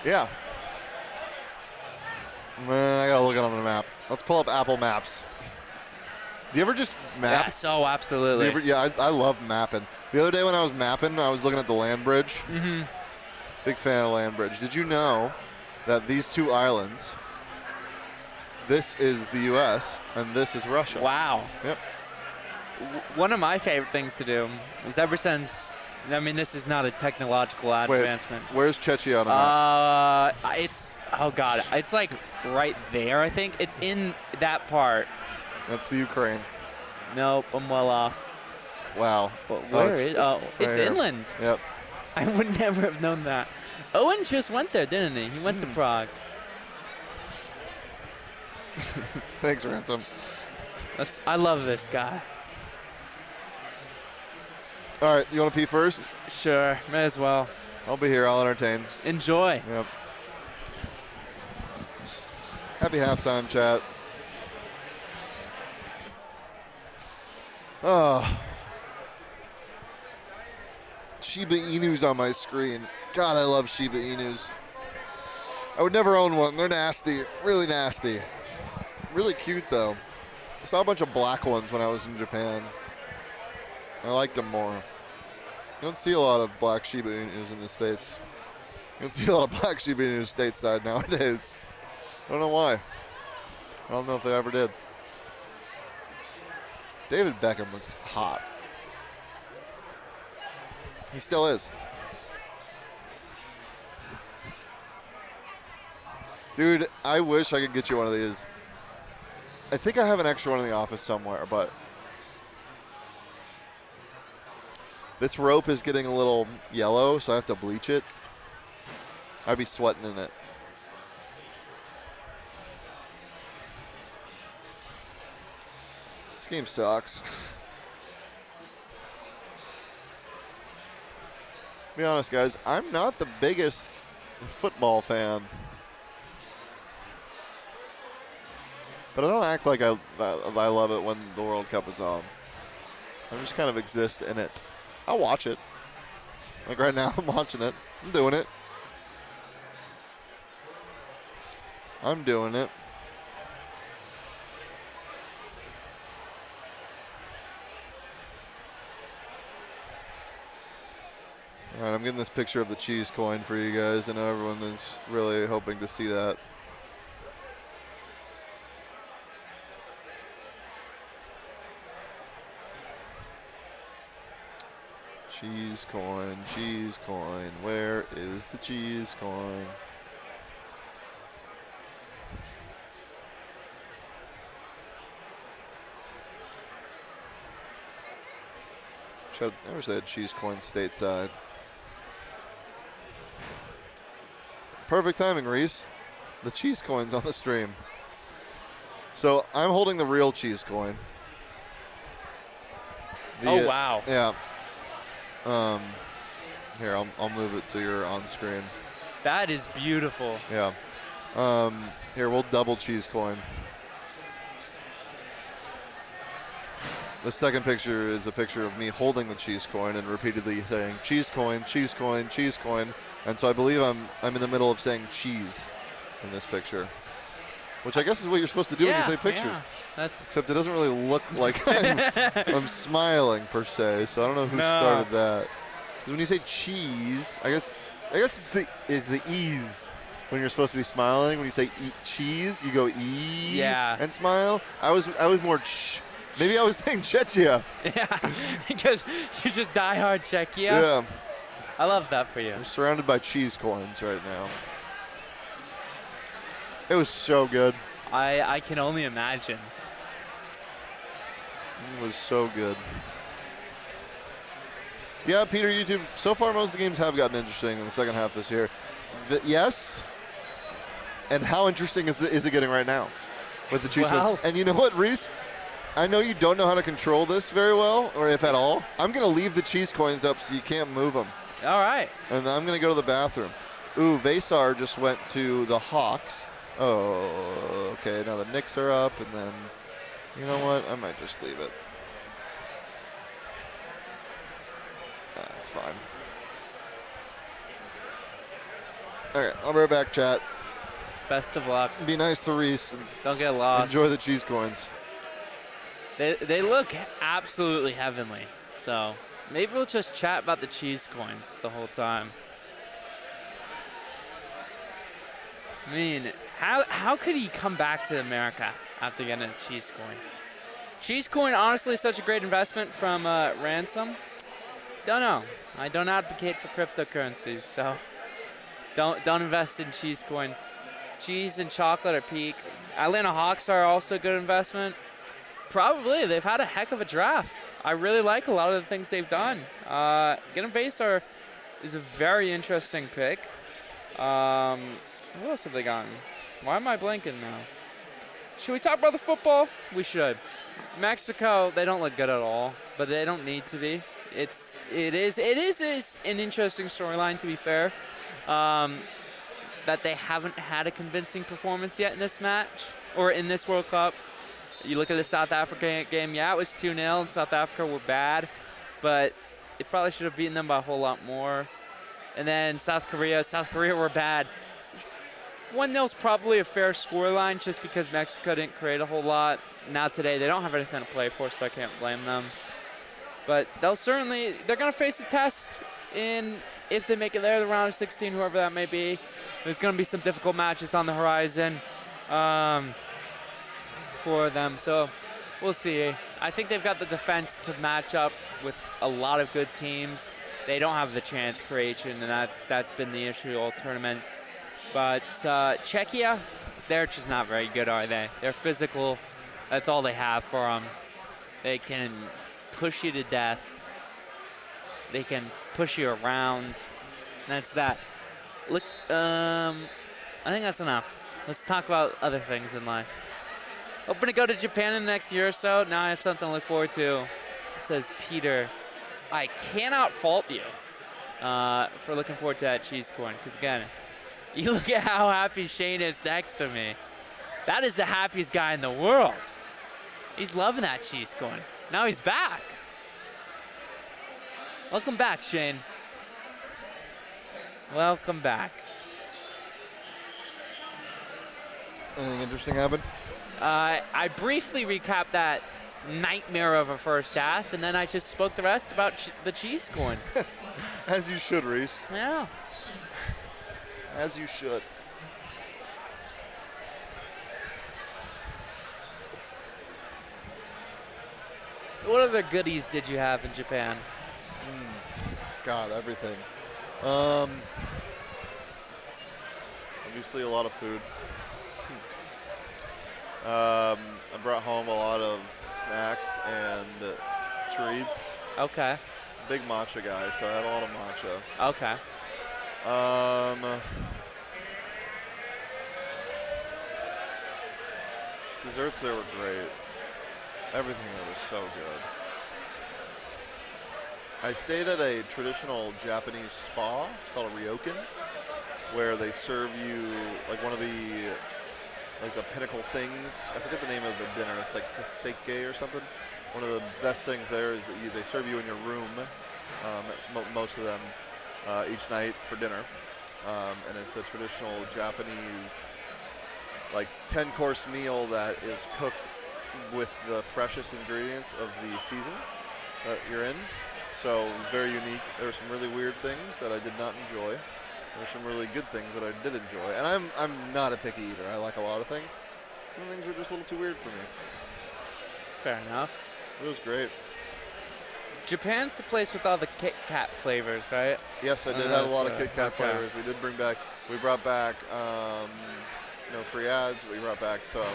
Yeah. I gotta look it on the map. Let's pull up Apple Maps. Do you ever just map? Yes, oh, absolutely. I love mapping. The other day when I was mapping, I was looking at the land bridge. Mm-hmm. Big fan of land bridge. Did you know that these two islands, this is the U.S. and this is Russia? Wow. Yep. one of my favorite things to do is ever since, I mean, this is not a technological advancement. Where's Czechia on the map? Oh God, it's like right there, I think. It's in that part. That's the Ukraine. Nope, I'm well off. Wow. Where is? Oh, it's here. inland. Yep. I would never have known that. Owen just went there, didn't he? He went to Prague. Thanks, Ransom. I love this guy. All right, you want to pee first? Sure, may as well. I'll be here. I'll entertain. Enjoy. Yep. Happy halftime, chat. Oh. Shiba Inus on my screen. God, I love Shiba Inus. I would never own one. They're nasty. Really nasty. Really cute, though. I saw a bunch of black ones when I was in Japan. I liked them more. You don't see a lot of black Shiba Inus in the States. You don't see a lot of black Shiba Inus stateside nowadays. I don't know why. I don't know if they ever did. David Beckham was hot. He still is. Dude, I wish I could get you one of these. I think I have an extra one in the office somewhere, but this rope is getting a little yellow, so I have to bleach it. I'd be sweating in it. This game sucks. Be honest, guys, I'm not the biggest football fan. But I don't act like I love it when the World Cup is on. I just kind of exist in it. I'll watch it. Like right now, I'm watching it. I'm doing it. I'm doing it. All right, I'm getting this picture of the cheese coin for you guys. I know everyone is really hoping to see that. Cheese coin, where is the cheese coin? I wish they had cheese coin stateside. Perfect timing, Reese. The cheese coin's on the stream. So I'm holding the real cheese coin. Oh, wow. Yeah. Here, I'll move it so you're on screen. That is beautiful. Yeah. Here, we'll double cheese coin. The second picture is a picture of me holding the cheese coin and repeatedly saying cheese coin, cheese coin, cheese coin. And so I believe I'm in the middle of saying cheese in this picture, which I guess is what you're supposed to do when you say pictures. Yeah, that's except it doesn't really look like I'm smiling per se. So I don't know who started that. 'Cause when you say cheese, I guess it's the ease when you're supposed to be smiling. When you say eat cheese, you go e and smile. I was more ch. Maybe I was saying Czechia. Yeah, because you're just diehard Czechia. Yeah. I love that for you. I'm surrounded by cheese coins right now. It was so good. I can only imagine. It was so good. Yeah, Peter, YouTube, so far most of the games have gotten interesting in the second half this year. Yes. And how interesting is it getting right now with the cheese coins? And you know what, Reese? I know you don't know how to control this very well, or if at all. I'm going to leave the cheese coins up so you can't move them. All right. And I'm going to go to the bathroom. Ooh, Vasar just went to the Hawks. Oh, okay. Now the Knicks are up, and then, you know what? I might just leave it. That's fine. Okay, I'll be right back, chat. Best of luck. Be nice to Reese. Don't get lost. Enjoy the cheese coins. They look absolutely heavenly. So maybe we'll just chat about the cheese coins the whole time. I mean, how could he come back to America after getting a cheese coin? Cheese coin, honestly, such a great investment from Ransom. Don't know. I don't advocate for cryptocurrencies, so don't invest in cheese coin. Cheese and chocolate are peak. Atlanta Hawks are also a good investment. Probably. They've had a heck of a draft. I really like a lot of the things they've done. Get 'em Base is a very interesting pick. Who else have they gotten? Why am I blanking now? Should we talk about the football? We should. Mexico, they don't look good at all, but they don't need to be. It is an interesting storyline, to be fair, that they haven't had a convincing performance yet in this match or in this World Cup. You look at the South Africa game, yeah, it was 2-0, and South Africa were bad, but they probably should have beaten them by a whole lot more. And then South Korea were bad. 1-0 is probably a fair scoreline just because Mexico didn't create a whole lot. Now today, they don't have anything to play for, so I can't blame them. But they're going to face a test if they make it there, the round of 16, whoever that may be. There's going to be some difficult matches on the horizon for them, so we'll see. I think they've got the defense to match up with a lot of good teams. They don't have the chance creation, and that's been the issue all tournament. But Czechia, they're just not very good, are they? They're physical. That's all they have for them. They can push you to death. They can push you around. That's that. Look, I think that's enough. Let's talk about other things in life. Hoping to go to Japan in the next year or so. Now I have something to look forward to. Says Peter. I cannot fault you for looking forward to that cheese corn. Because again, you look at how happy Shane is next to me. That is the happiest guy in the world. He's loving that cheese corn. Now he's back. Welcome back, Shane. Welcome back. Anything interesting happened? I briefly recapped that nightmare of a first half, and then I just spoke the rest about the cheese corn. As you should, Rees. Yeah. As you should. What other goodies did you have in Japan? God, everything. Obviously, a lot of food. I brought home a lot of snacks and treats. Okay. Big matcha guy, so I had a lot of matcha. Okay. Desserts there were great. Everything there was so good. I stayed at a traditional Japanese spa. It's called a ryokan, where they serve you like one of the pinnacle things. I forget the name of the dinner. It's like kaseke or something. One of the best things there is that they serve you in your room, most of them, each night for dinner. And it's a traditional Japanese, like 10-course meal that is cooked with the freshest ingredients of the season that you're in. So very unique. There were some really weird things that I did not enjoy. There were some really good things that I did enjoy. And I'm not a picky eater. I like a lot of things. Some things were just a little too weird for me. Fair enough. It was great. Japan's the place with all the Kit Kat flavors, right? Yes, I did have a lot of Kit Kat flavors. We brought back, no free ads. We brought back some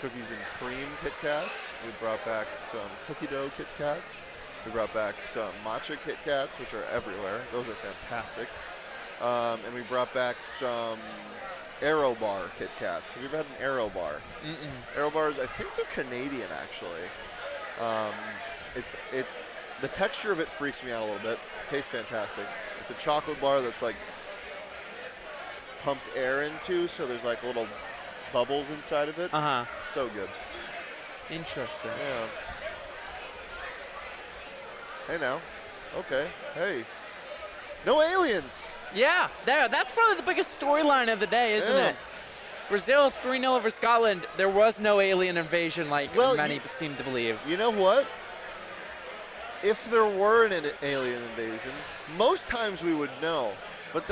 cookies and cream Kit Kats. We brought back some cookie dough Kit Kats. We brought back some matcha Kit Kats, which are everywhere. Those are fantastic. And we brought back some Aero Bar Kit Kats. Have you ever had an Aero Bar? Mm-mm. Aero Bars, I think they're Canadian, actually. It's the texture of it freaks me out a little bit. It tastes fantastic. It's a chocolate bar that's like pumped air into, so there's like little bubbles inside of it. Uh-huh. So good. Interesting. Yeah. Hey now. Okay. Hey. No aliens. Yeah, that's probably the biggest storyline of the day, isn't it? Brazil 3-0 over Scotland. There was no alien invasion like many seem to believe. You know what? If there were an alien invasion, most times we would know. But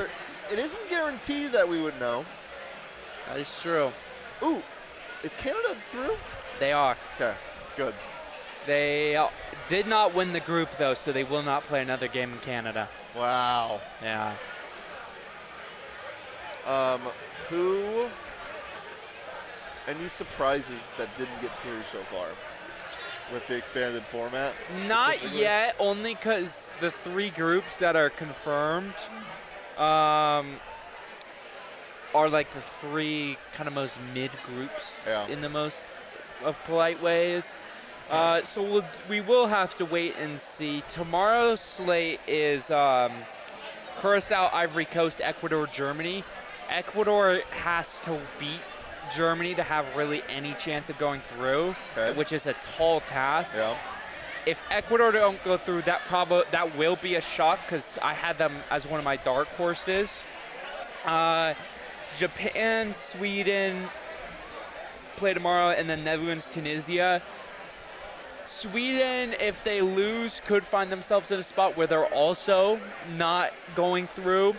it isn't guaranteed that we would know. That is true. Ooh, is Canada through? They are. Okay, good. They did not win the group, though, so they will not play another game in Canada. Wow. Yeah. Any surprises that didn't get through so far with the expanded format? Not yet, only because the 3 groups that are confirmed are like the 3 kind of most mid groups in the most of polite ways. So we will have to wait and see. Tomorrow's slate is Curacao, Ivory Coast, Ecuador, Germany. Ecuador has to beat Germany to have really any chance of going through, which is a tall task. Yeah. If Ecuador don't go through, that will be a shock because I had them as one of my dark horses. Japan, Sweden play tomorrow, and then Netherlands, Tunisia. Sweden, if they lose, could find themselves in a spot where they're also not going through,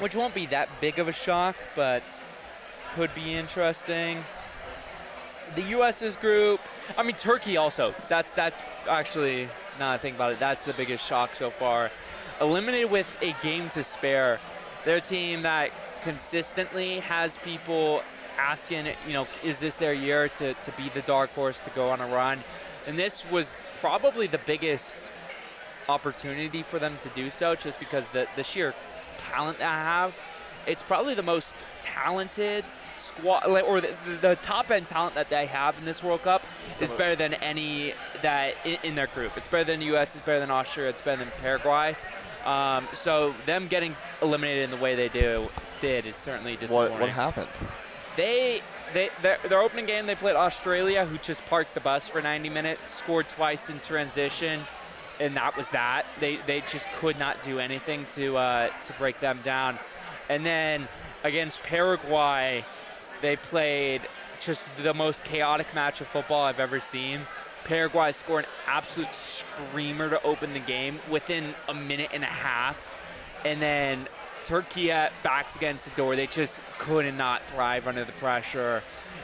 which won't be that big of a shock, but could be interesting. The U.S.'s group, I mean, Turkey also. That's actually, now I think about it, that's the biggest shock so far. Eliminated with a game to spare. They're a team that consistently has people asking, is this their year to be the dark horse, to go on a run? And this was probably the biggest opportunity for them to do so, just because the sheer talent they have. It's probably the most talented squad, or the top end talent that they have in this World Cup is better than any that in their group. It's better than the U.S., it's better than Austria, it's better than Paraguay. So them getting eliminated in the way they did is certainly disappointing. What happened? Their opening game, they played Australia, who just parked the bus for 90 minutes, scored twice in transition, and that was that. They just could not do anything to break them down. And then against Paraguay, they played just the most chaotic match of football I've ever seen. Paraguay scored an absolute screamer to open the game within a minute and a half, and then Turkey backs against the door. They just could not thrive under the pressure.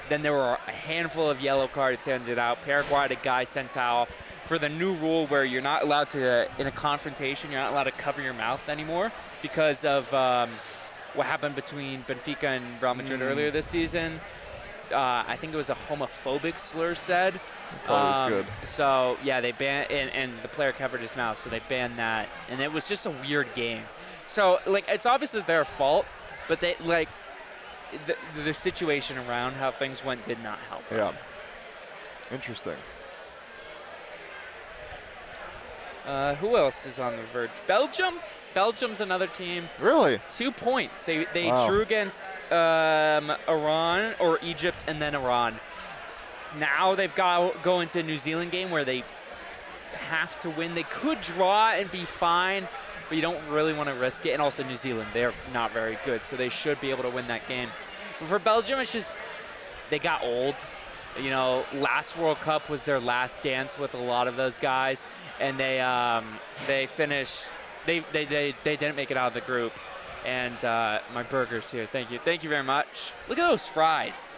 Then there were a handful of yellow cards to end it out. Paraguay had a guy sent off for the new rule where you're not allowed to, in a confrontation, you're not allowed to cover your mouth anymore because of what happened between Benfica and Real Madrid earlier this season. I think it was a homophobic slur said. It's always good. So, yeah, they banned, and the player covered his mouth, so they banned that. And it was just a weird game. So, it's obviously their fault, but they, the situation around how things went did not help. Yeah. Interesting. Who else is on the verge? Belgium? Belgium's another team. Really? 2 points. They drew against Iran or Egypt and then Iran. Now they've got to go into a New Zealand game where they have to win. They could draw and be fine, but you don't really want to risk it. And also New Zealand, they're not very good, so they should be able to win that game. But for Belgium, it's just they got old. Last World Cup was their last dance with a lot of those guys, and they finished. They didn't make it out of the group, and my burger's here. Thank you very much. Look at those fries.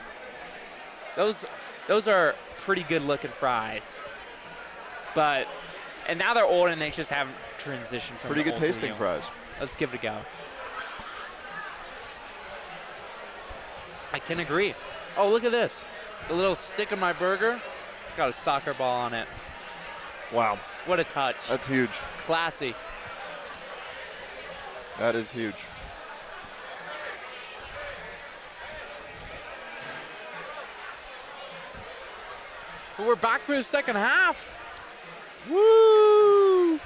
Those are pretty good looking fries. And now they're old and they just haven't transitioned from pretty the good old to tasting new. fries. Let's give it a go. I can agree. Oh, look at this. The little stick of my burger, it's got a soccer ball on it. Wow. What a touch. That's huge. Classy. That is huge. But we're back for the second half. Woo!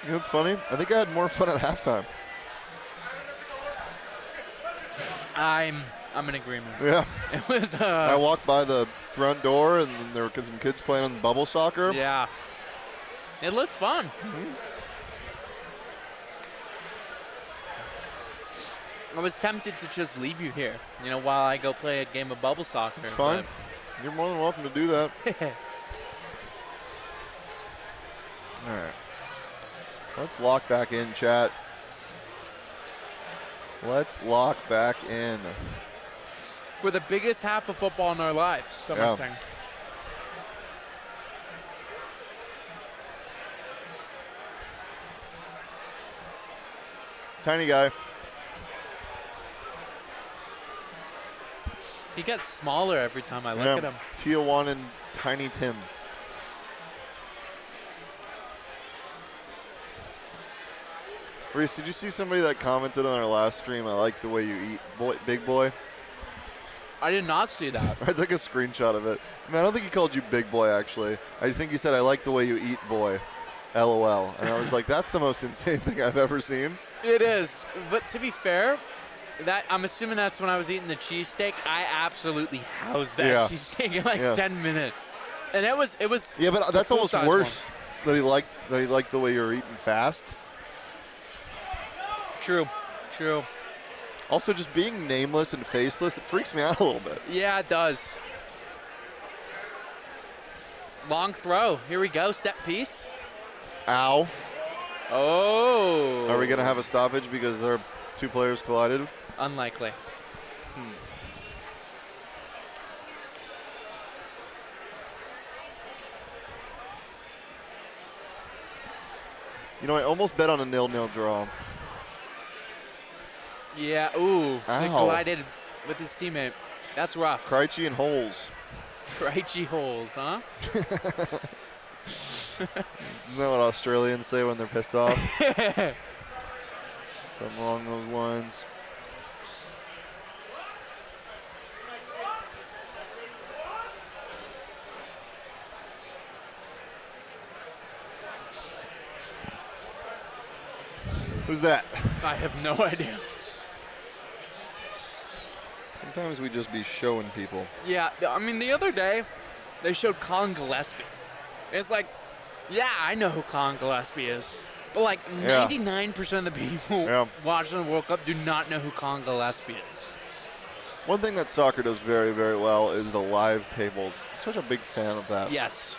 What's funny? I think I had more fun at halftime. I'm in agreement. Yeah. It was. I walked by the front door and there were some kids playing on bubble soccer. Yeah. It looked fun. Mm-hmm. I was tempted to just leave you here, while I go play a game of bubble soccer. It's fine. You're more than welcome to do that. All right. Let's lock back in, chat. Let's lock back in. for the biggest half of football in our lives, someone's saying. Tiny guy. He gets smaller every time I look at him. Tijuana and Tiny Tim. Reese, did you see somebody that commented on our last stream, I like the way you eat, big boy? I did not see that. I took a screenshot of it. I mean, I don't think he called you big boy, actually. I think he said, I like the way you eat, boy. LOL. And I was like, that's the most insane thing I've ever seen. It is. But to be fair, that I'm assuming that's when I was eating the cheesesteak. I absolutely housed that cheesesteak in like 10 minutes. And it was Yeah, but that's almost worse that he liked the way you were eating fast. True. Also, just being nameless and faceless, it freaks me out a little bit. Yeah, it does. Long throw. Here we go. Set piece. Ow. Oh. Are we going to have a stoppage because our two players collided? Unlikely. You know, I almost bet on a 0-0 draw. Yeah, ooh. Ow. They collided with his teammate. That's rough. Krejci and Holes. Krejci holes, huh? Isn't that what Australians say when they're pissed off? Something along those lines. Who's that? I have no idea. Sometimes we just be showing people. Yeah, I mean, the other day, they showed Colin Gillespie. It's like, yeah, I know who Colin Gillespie is. But like 99% of the people watching the World Cup do not know who Colin Gillespie is. One thing that soccer does very, very well is the live tables. Such a big fan of that. Yes.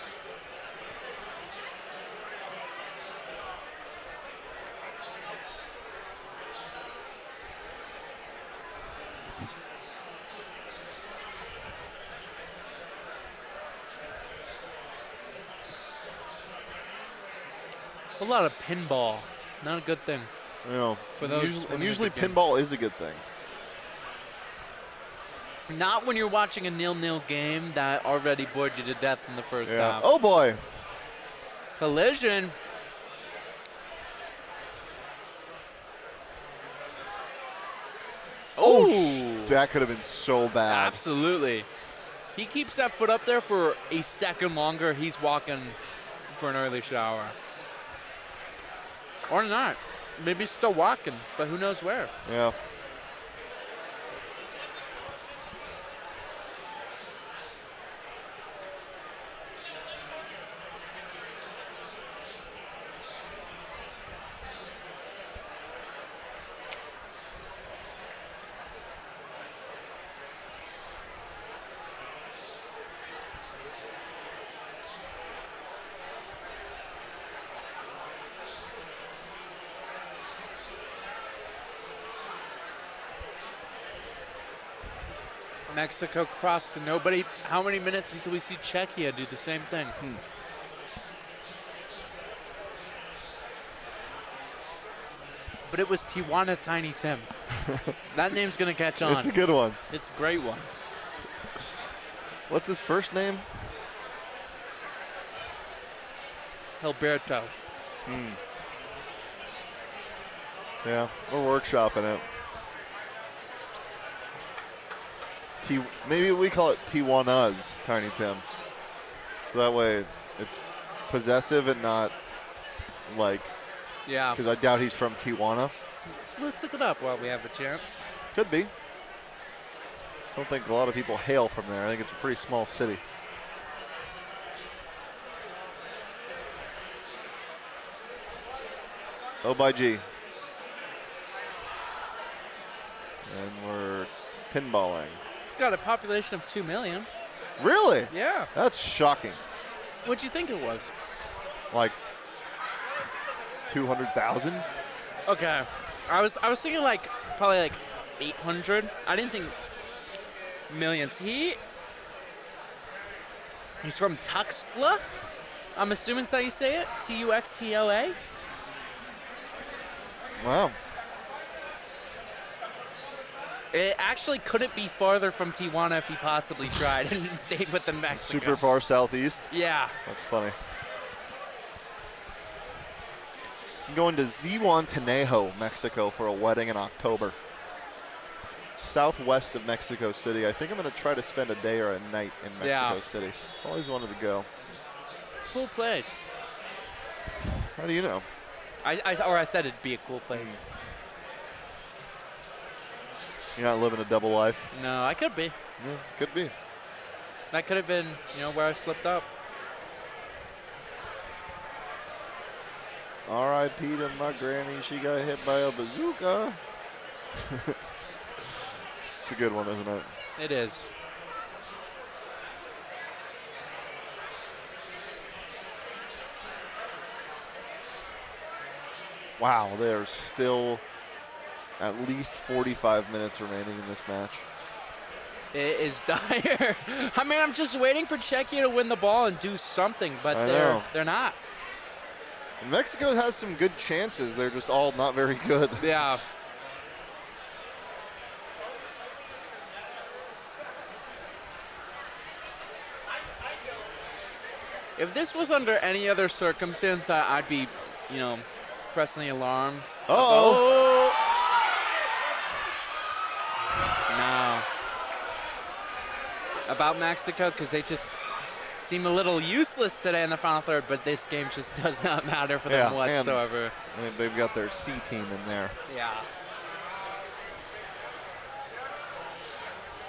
A lot of pinball. Not a good thing. You know, for those usually pinball is a good thing. Not when you're watching a 0-0 game that already bored you to death in the first half. Oh boy. Collision. Oh, that could have been so bad. Absolutely. He keeps that foot up there for a second longer. He's walking for an early shower. Or not. Maybe he's still walking, but who knows where. Yeah. Mexico crossed to nobody. How many minutes until we see Czechia do the same thing? But it was Tijuana Tiny Tim. That name's going to catch on. It's a good one. It's a great one. What's his first name? Gilberto. Yeah, we're workshopping it. Maybe we call it Tijuana's Tiny Tim. So that way it's possessive and not like, yeah. Because I doubt he's from Tijuana. Let's look it up while we have a chance. Could be. Don't think a lot of people hail from there. I think it's a pretty small city. Oh by G. And we're pinballing. It's got a population of 2 million. Really? Yeah. That's shocking. What'd you think it was? Like 200,000? Okay. I was thinking like probably like 800. I didn't think millions. He's from Tuxtla. I'm assuming that's how you say it. Tuxtla. Wow. It actually couldn't be farther from Tijuana if he possibly tried and stayed within Mexico. Super far southeast. Yeah. That's funny. I'm going to Zihuatanejo, Mexico for a wedding in October. Southwest of Mexico City. I think I'm going to try to spend a day or a night in Mexico City. Always wanted to go. Cool place. How do you know? I said it'd be a cool place. You're not living a double life? No, I could be. Yeah, could be. That could have been, where I slipped up. R.I.P. to my granny. She got hit by a bazooka. It's a good one, isn't it? It is. Wow, there's still at least 45 minutes remaining in this match. It is dire. I mean, I'm just waiting for Czechia to win the ball and do something, but they're not. And Mexico has some good chances. They're just all not very good. Yeah. If this was under any other circumstance, I'd be, pressing the alarms. Uh-oh. No. About Mexico, because they just seem a little useless today in the final third, but this game just does not matter for them whatsoever. And they've got their C team in there. Yeah.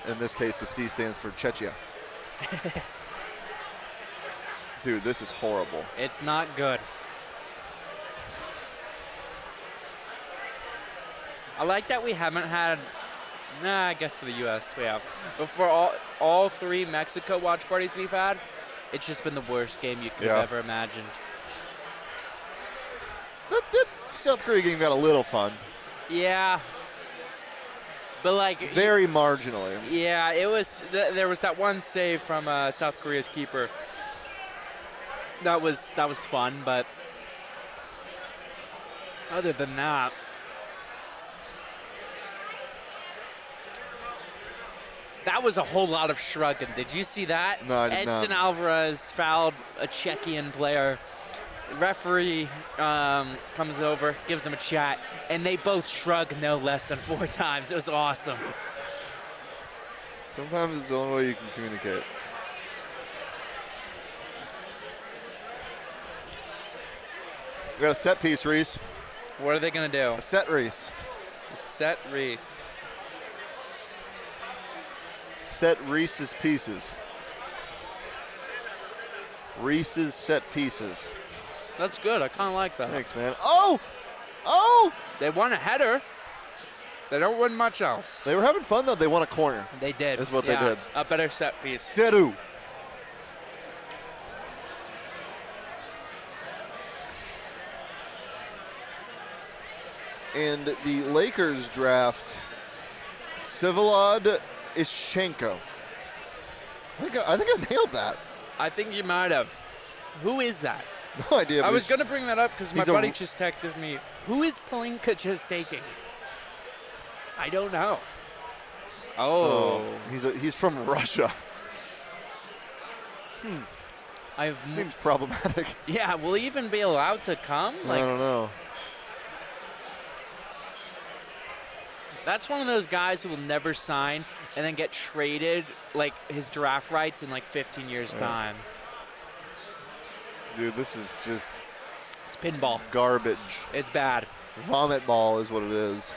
In this case, the C stands for Czechia. Dude, this is horrible. It's not good. I like that we haven't had, I guess for the U.S. we have. But for all three Mexico watch parties we've had, it's just been the worst game you could have ever imagined. That South Korea game got a little fun. Yeah. But very marginally. Yeah, it was. There was that one save from South Korea's keeper. That was fun, but other than that, that was a whole lot of shrugging. Did you see that? No, I did not. Edson Alvarez fouled a Czechian player. Referee comes over, gives him a chat, and they both shrug no less than 4 times. It was awesome. Sometimes it's the only way you can communicate. We got a set piece, Rees. What are they going to do? A set, Rees. Set Rees. Set Reese's pieces. Reese's set pieces. That's good. I kind of like that. Thanks, man. Oh! Oh! They won a header. They don't win much else. They were having fun, though. They won a corner. They did. That's what they did. A better set piece. Seru. And the Lakers draft Sivalad Ishchenko. I think I nailed that. I think you might have. Who is that? No idea. I was going to bring that up because my buddy a, just texted me. Who is Palinka just taking? I don't know. Oh. He's from Russia. Seems problematic. Yeah, will he even be allowed to come? I don't know. That's one of those guys who will never sign and then get traded, like his draft rights in like 15 years' time. Dude, this is just... It's pinball. Garbage. It's bad. Vomit ball is what it is.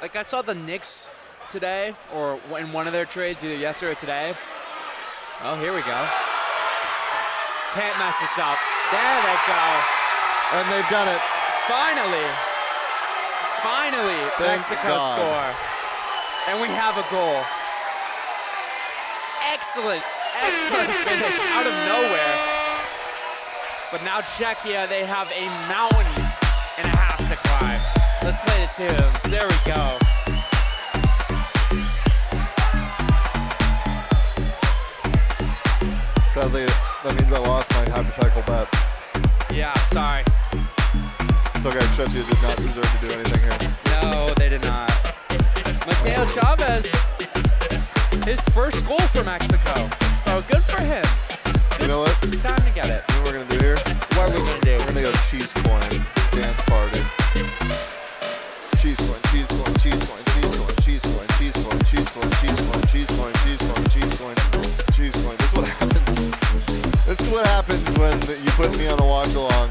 Like I saw the Knicks today, or in one of their trades, either yesterday or today. Oh, here we go. Can't mess this up. There they go. And they've done it. Finally, Thank Mexico God. score. And we have a goal. Excellent finish out of nowhere. But now Czechia, they have a mountain and a half to climb. Let's play the tunes. There we go. Sadly, that means I lost my hypothetical bet. Yeah, sorry. It's okay. Czechia did not deserve to do anything here. No, they did not. Mateo Chavez, his first goal for Mexico. So good for him. You know what? Good time to get it. You know what we're going to do here? What are we going to do? We're going to go cheese coin dance party. Cheese coin, cheese coin, cheese coin, cheese coin, cheese coin, cheese coin, cheese coin, cheese coin, cheese coin, cheese coin, cheese coin, cheese coin. This is what happens. This is what happens when you put me on the watch-along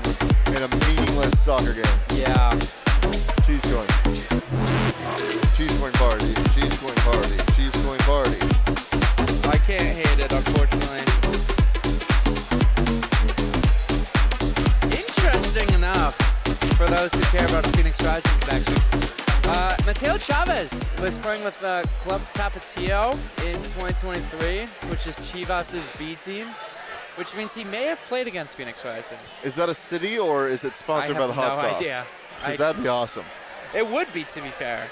in a meaningless soccer game. Yeah. Cheese coin. Cheese coin party. Cheese coin party. Cheese coin party. I can't hate it, unfortunately. Interesting enough, for those who care about a Phoenix Rising connection, Mateo Chavez was playing with Club Tapatio in 2023, which is Chivas' B team, which means he may have played against Phoenix Rising. Is that a city or is it sponsored by the hot sauce? I have no idea. Because that'd be awesome. It would be, to be fair.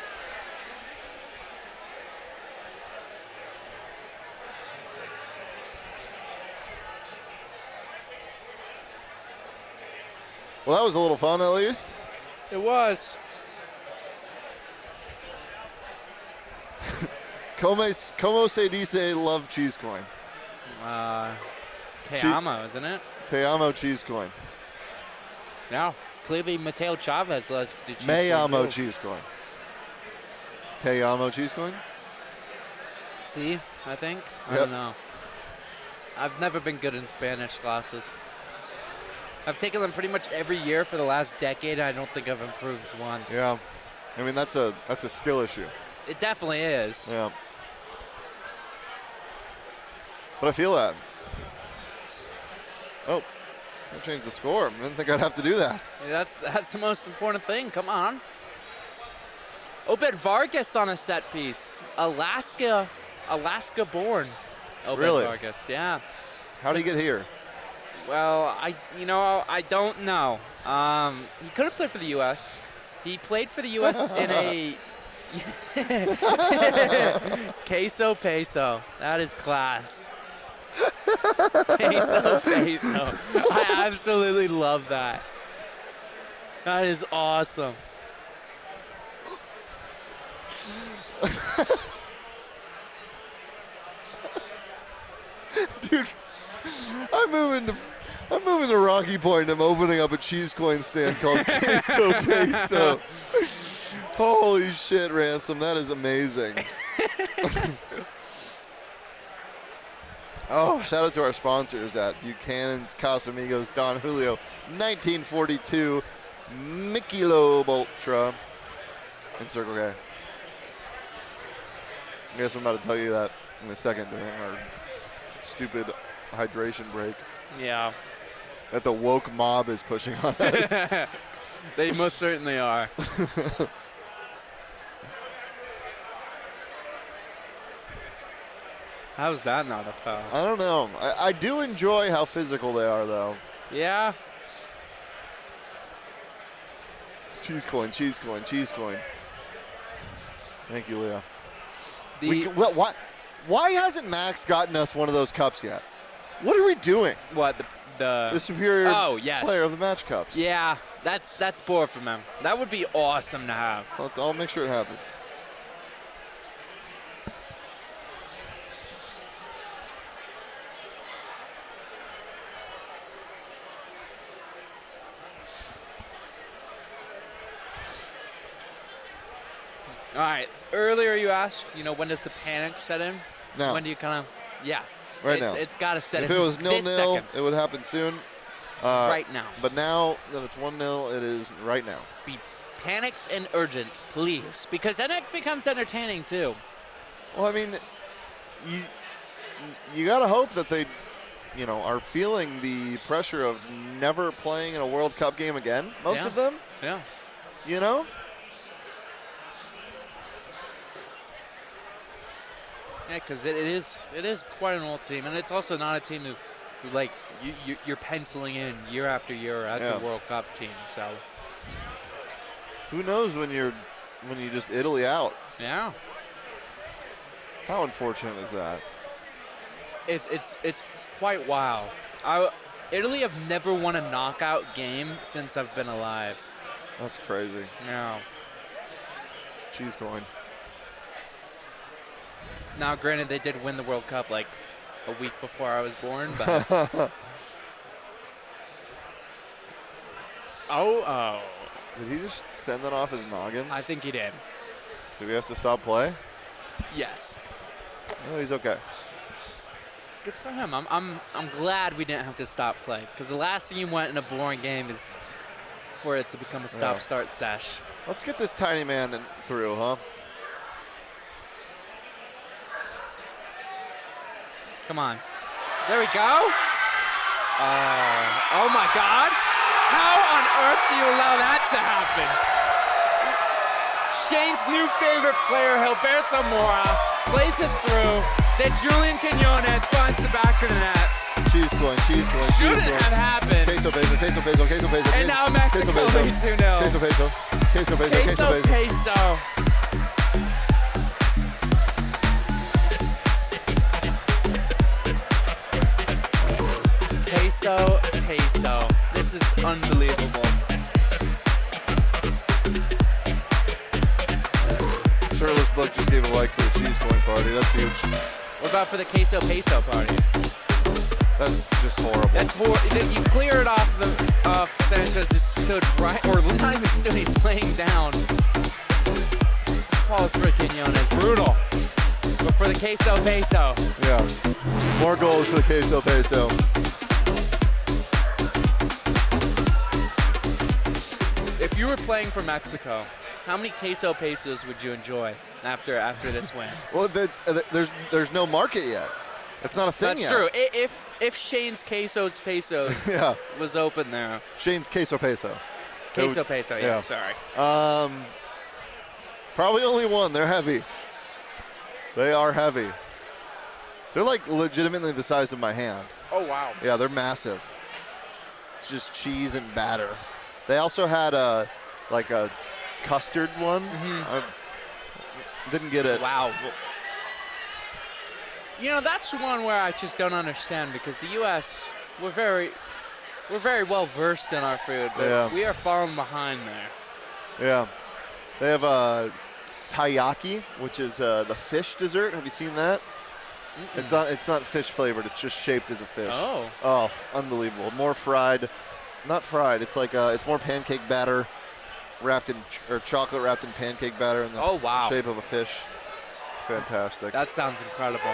Well, that was a little fun, at least. It was. Como se dice love cheese coin? It's Te Amo, isn't it? Te amo cheese coin. No. Clearly, Mateo Chavez loves the cheese Me coin amo too. cheese coin. Te amo cheese coin? See, I think? I Yep. don't know. I've never been good in Spanish classes. I've taken them pretty much every year for the last decade. I don't think I've improved once. Yeah. I mean, that's a skill issue. It definitely is. Yeah. But I feel that. Oh, I changed the score. I didn't think I'd have to do that. That's the most important thing. Come on. Obed Vargas on a set piece. Alaska born. Obed Really? Vargas, yeah. How did he get here? Well, I don't know. He could have played for the U.S. He played for the U.S. in a queso peso. That is class. Queso peso. I absolutely love that. That is awesome. Dude, I'm moving to Rocky Point. I'm opening up a cheese coin stand called Queso Peso. Holy shit, Ransom. That is amazing. Oh, shout out to our sponsors at Buchanan's Casamigos, Don Julio, 1942, Michelob Ultra, and Circle K. I guess I'm about to tell you that in a second during our stupid hydration break Yeah. that the woke mob is pushing on us. They most certainly are. How's that not a foul? I don't know. I do enjoy how physical they are, though. Yeah. Cheese coin, cheese coin, cheese coin. Thank you, Leah. Why hasn't Max gotten us one of those cups yet? What are we doing? What, The superior yes. player of the match cups. Yeah, that's poor from him. That would be awesome to have. I'll make sure it happens. All right. Earlier you asked, when does the panic set in? Now. When do you kind of, yeah. Right now. It's got to set in. If it was this 0-0, second. it would happen soon. Right now. But now that it's 1-0, it is right now. Be panicked and urgent, please. Because then it becomes entertaining, too. Well, I mean, you got to hope that they, are feeling the pressure of never playing in a World Cup game again, most of them. Yeah. Yeah, because it is quite an old team, and it's also not a team who like you're penciling in year after year as a World Cup team. So Who knows when you just Italy out? Yeah. How unfortunate is that? It's quite wild. Italy have never won a knockout game since I've been alive. That's crazy. Yeah. Cheese coin. Now, granted, they did win the World Cup like a week before I was born, but. Oh. Did he just send that off his noggin? I think he did. Do we have to stop play? Yes. No, he's okay. Good for him. I'm glad we didn't have to stop play, because the last thing you want in a boring game is for it to become a stop-start sesh. Let's get this tiny man through, huh? Come on. There we go. Oh my God. How on earth do you allow that to happen? Shane's new favorite player, Gilberto Mora, plays it through. Then Julian Quinones finds the back of the net. Cheese coin, cheese coin, cheese coin. Shouldn't have happened. Queso peso, queso peso, queso peso. And now Mexico leads 2-0. Queso peso, queso peso, queso peso. Peso. Peso. This is unbelievable. Shirtless Book just gave a like for the cheese coin party. That's huge. What about for the queso peso party? That's just horrible. That's you clear it off the Sanchez just stood right, or not even stood, he's laying down. Paul's freaking Quinones, brutal. But for the queso peso. Yeah. More goals for the queso peso. If you were playing for Mexico, how many queso pesos would you enjoy after this win? Well, there's no market yet. It's not a thing That's yet. true. If Shane's pesos yeah. was open there. Shane's queso peso. Queso peso, yeah, sorry. Probably only one. They're heavy. They are heavy. They're like legitimately the size of my hand. Oh, wow. Yeah, they're massive. It's just cheese and batter. They also had a custard one. I didn't get it. Wow. You know, that's one where I just don't understand, because the U.S., we're very well versed in our food, but we are falling behind there. Yeah. They have taiyaki, which is the fish dessert. Have you seen that? It's not fish flavored. It's just shaped as a fish. Oh, unbelievable. More fried. Not fried. It's like it's more pancake batter wrapped in chocolate wrapped in pancake batter in the shape of a fish. It's fantastic. That sounds incredible.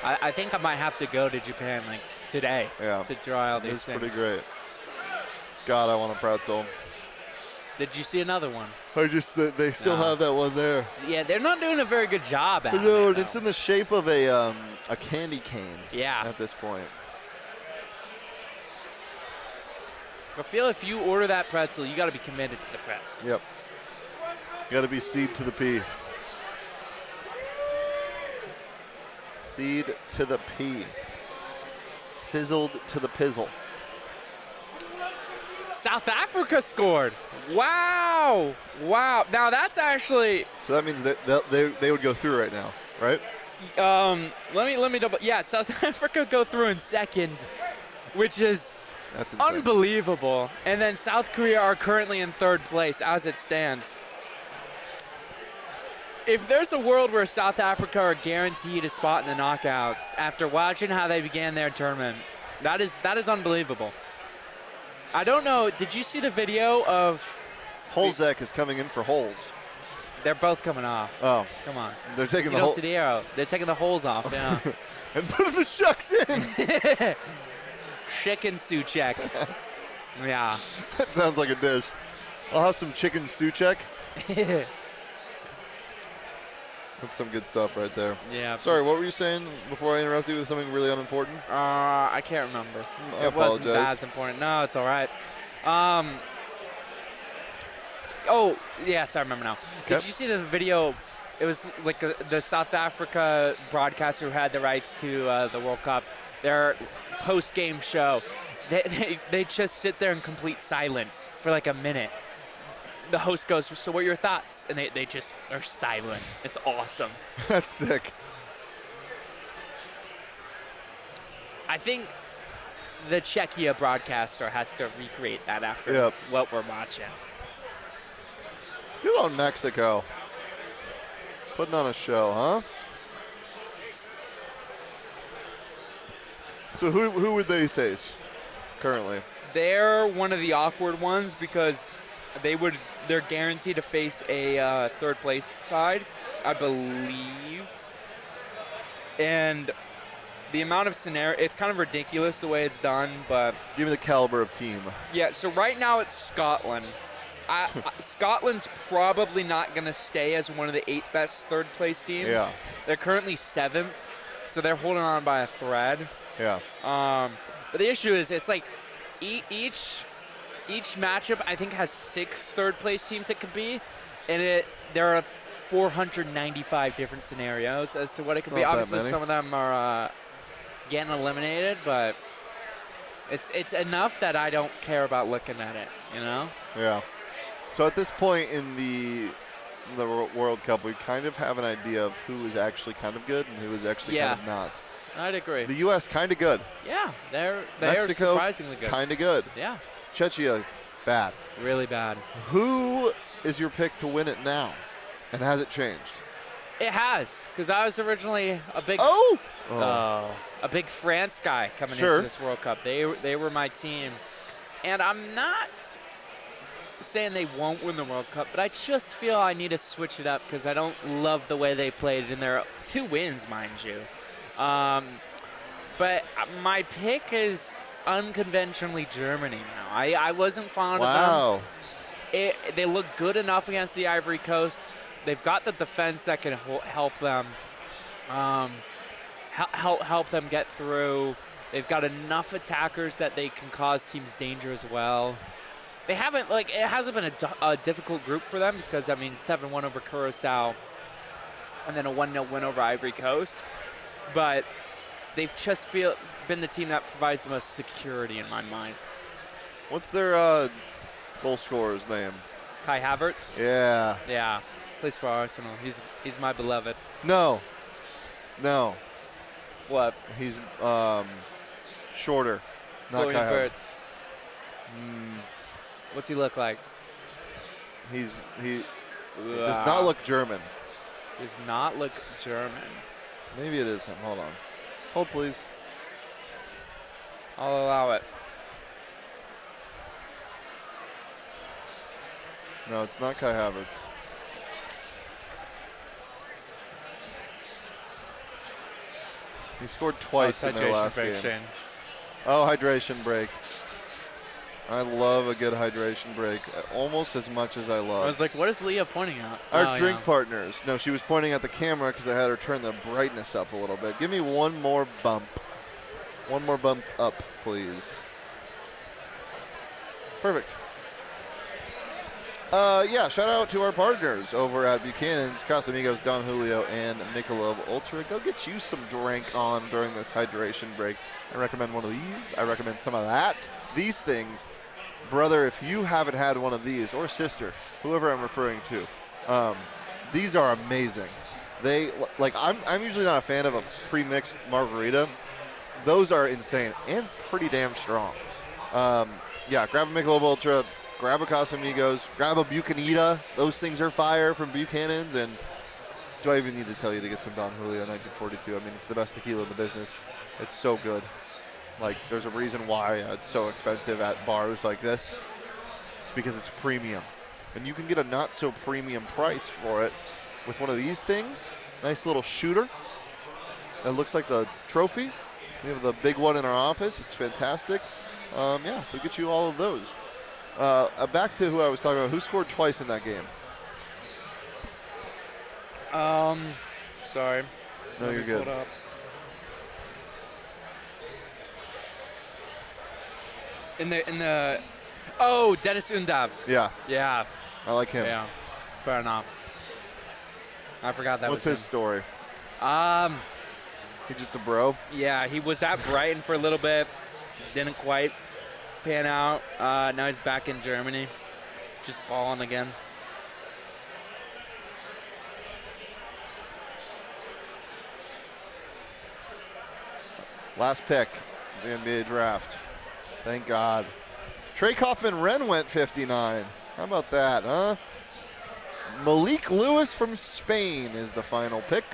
I think I might have to go to Japan like today to try all these things. It's pretty great. God, I want a pretzel. Did you see another one? They still have that one there. Yeah, they're not doing a very good job at it. No, it's in the shape of a candy cane. Yeah. At this point. I feel if you order that pretzel, you got to be committed to the pretzel. Yep. Got to be seed to the P. Seed to the P. Sizzled to the pizzle. South Africa scored. Wow. Now that's actually. So that means that they would go through right now, right? Let me double. Yeah, South Africa go through in second, which is. That's insane. Unbelievable. And then South Korea are currently in third place as it stands. If there's a world where South Africa are guaranteed a spot in the knockouts after watching how they began their tournament, that is unbelievable. I don't know, did you see the video of... Holzek is coming in for holes. They're both coming off. Oh. Come on. They're taking you the don't see the arrow. They're taking the holes off, yeah. And putting the shucks in. Chicken suchek. Yeah. That sounds like a dish. I'll have some chicken suchek. That's some good stuff right there. Yeah. Sorry, what were you saying before I interrupted you with something really unimportant? I can't remember. I apologize. It wasn't as important. No, it's all right. Oh, yes, I remember now. Okay. Did you see the video? It was like the South Africa broadcaster who had the rights to the World Cup. Their post-game show, they just sit there in complete silence for like a minute. the host goes, so what are your thoughts? And they just are silent. It's awesome. That's sick. I think the Czechia broadcaster has to recreate that after what we're watching. Good on Mexico. Putting on a show, huh? So who would they face currently? They're one of the awkward ones because they're guaranteed to face a third place side, I believe. And the amount of scenario, it's kind of ridiculous the way it's done, but Give me the caliber of team. yeah, so right now it's Scotland. Scotland's probably not going to stay as one of the 8 best third place teams. Yeah. They're currently 7th, so they're holding on by a thread. Yeah. But the issue is, it's like each matchup I think has 6 third place teams it could be, and there are 495 different scenarios as to what it could be. Obviously, some of them are getting eliminated, but it's enough that I don't care about looking at it. You know? Yeah. So at this point in the World Cup, we kind of have an idea of who is actually kind of good and who is actually kind of not. I'd agree. The U.S. kind of good. Yeah, they Mexico, are surprisingly good. Kind of good. Yeah. Czechia, bad. Really bad. Who is your pick to win it now? And has it changed? It has, because I was originally a big a big France guy coming into this World Cup. They were my team, and I'm not saying they won't win the World Cup, but I just feel I need to switch it up because I don't love the way they played in their 2 wins, mind you. But my pick is unconventionally Germany now. I wasn't fond of them. They look good enough against the Ivory Coast. They've got the defense that can help them, help them get through. They've got enough attackers that they can cause teams danger as well. They haven't, it hasn't been a difficult group for them because, 7-1 over Curacao and then a 1-0 win over Ivory Coast. But they've just been the team that provides the most security in my mind. What's their goal scorer's name? Kai Havertz? Yeah. Yeah. Plays for Arsenal. He's my beloved. No. What? He's shorter. Not Kai Havertz. What's he look like? He does not look German. Does not look German. Maybe it is him. Hold on. Hold, please. I'll allow it. No, it's not Kai Havertz. He scored twice in their last game. Shane. Oh, hydration break. I love a good hydration break, almost as much as I love. I was like, what is Leah pointing at? Our drink partners. No, she was pointing at the camera because I had her turn the brightness up a little bit. Give me one more bump. One more bump up, please. Perfect. Yeah, shout out to our partners over at Buchanan's, Casamigos, Don Julio, and Michelob Ultra. Go get you some drink on during this hydration break. I recommend one of these. I recommend some of that. These things, brother, if you haven't had one of these, or sister, whoever I'm referring to, these are amazing. I'm usually not a fan of a pre-mixed margarita. Those are insane and pretty damn strong. Yeah, grab a Michelob Ultra. Grab a Casamigos, grab a Bucanita. Those things are fire from Buchanan's. And do I even need to tell you to get some Don Julio 1942? It's the best tequila in the business. It's so good. There's a reason why it's so expensive at bars like this. It's because it's premium. And you can get a not so premium price for it with one of these things. Nice little shooter. That looks like the trophy. We have the big one in our office. It's fantastic. Yeah, so get you all of those. Back to who I was talking about. Who scored twice in that game? Sorry. No, you're good. In the Dennis Undav. Yeah. Yeah. I like him. Yeah. Fair enough. I forgot that What's was his story? He's just a bro? Yeah, he was at Brighton for a little bit. Didn't quite pan out. Now he's back in Germany. just balling again. Last pick of the NBA draft. Thank God. Trey Kaufman-Renn went 59. How about that, huh? Malik Lewis from Spain is the final pick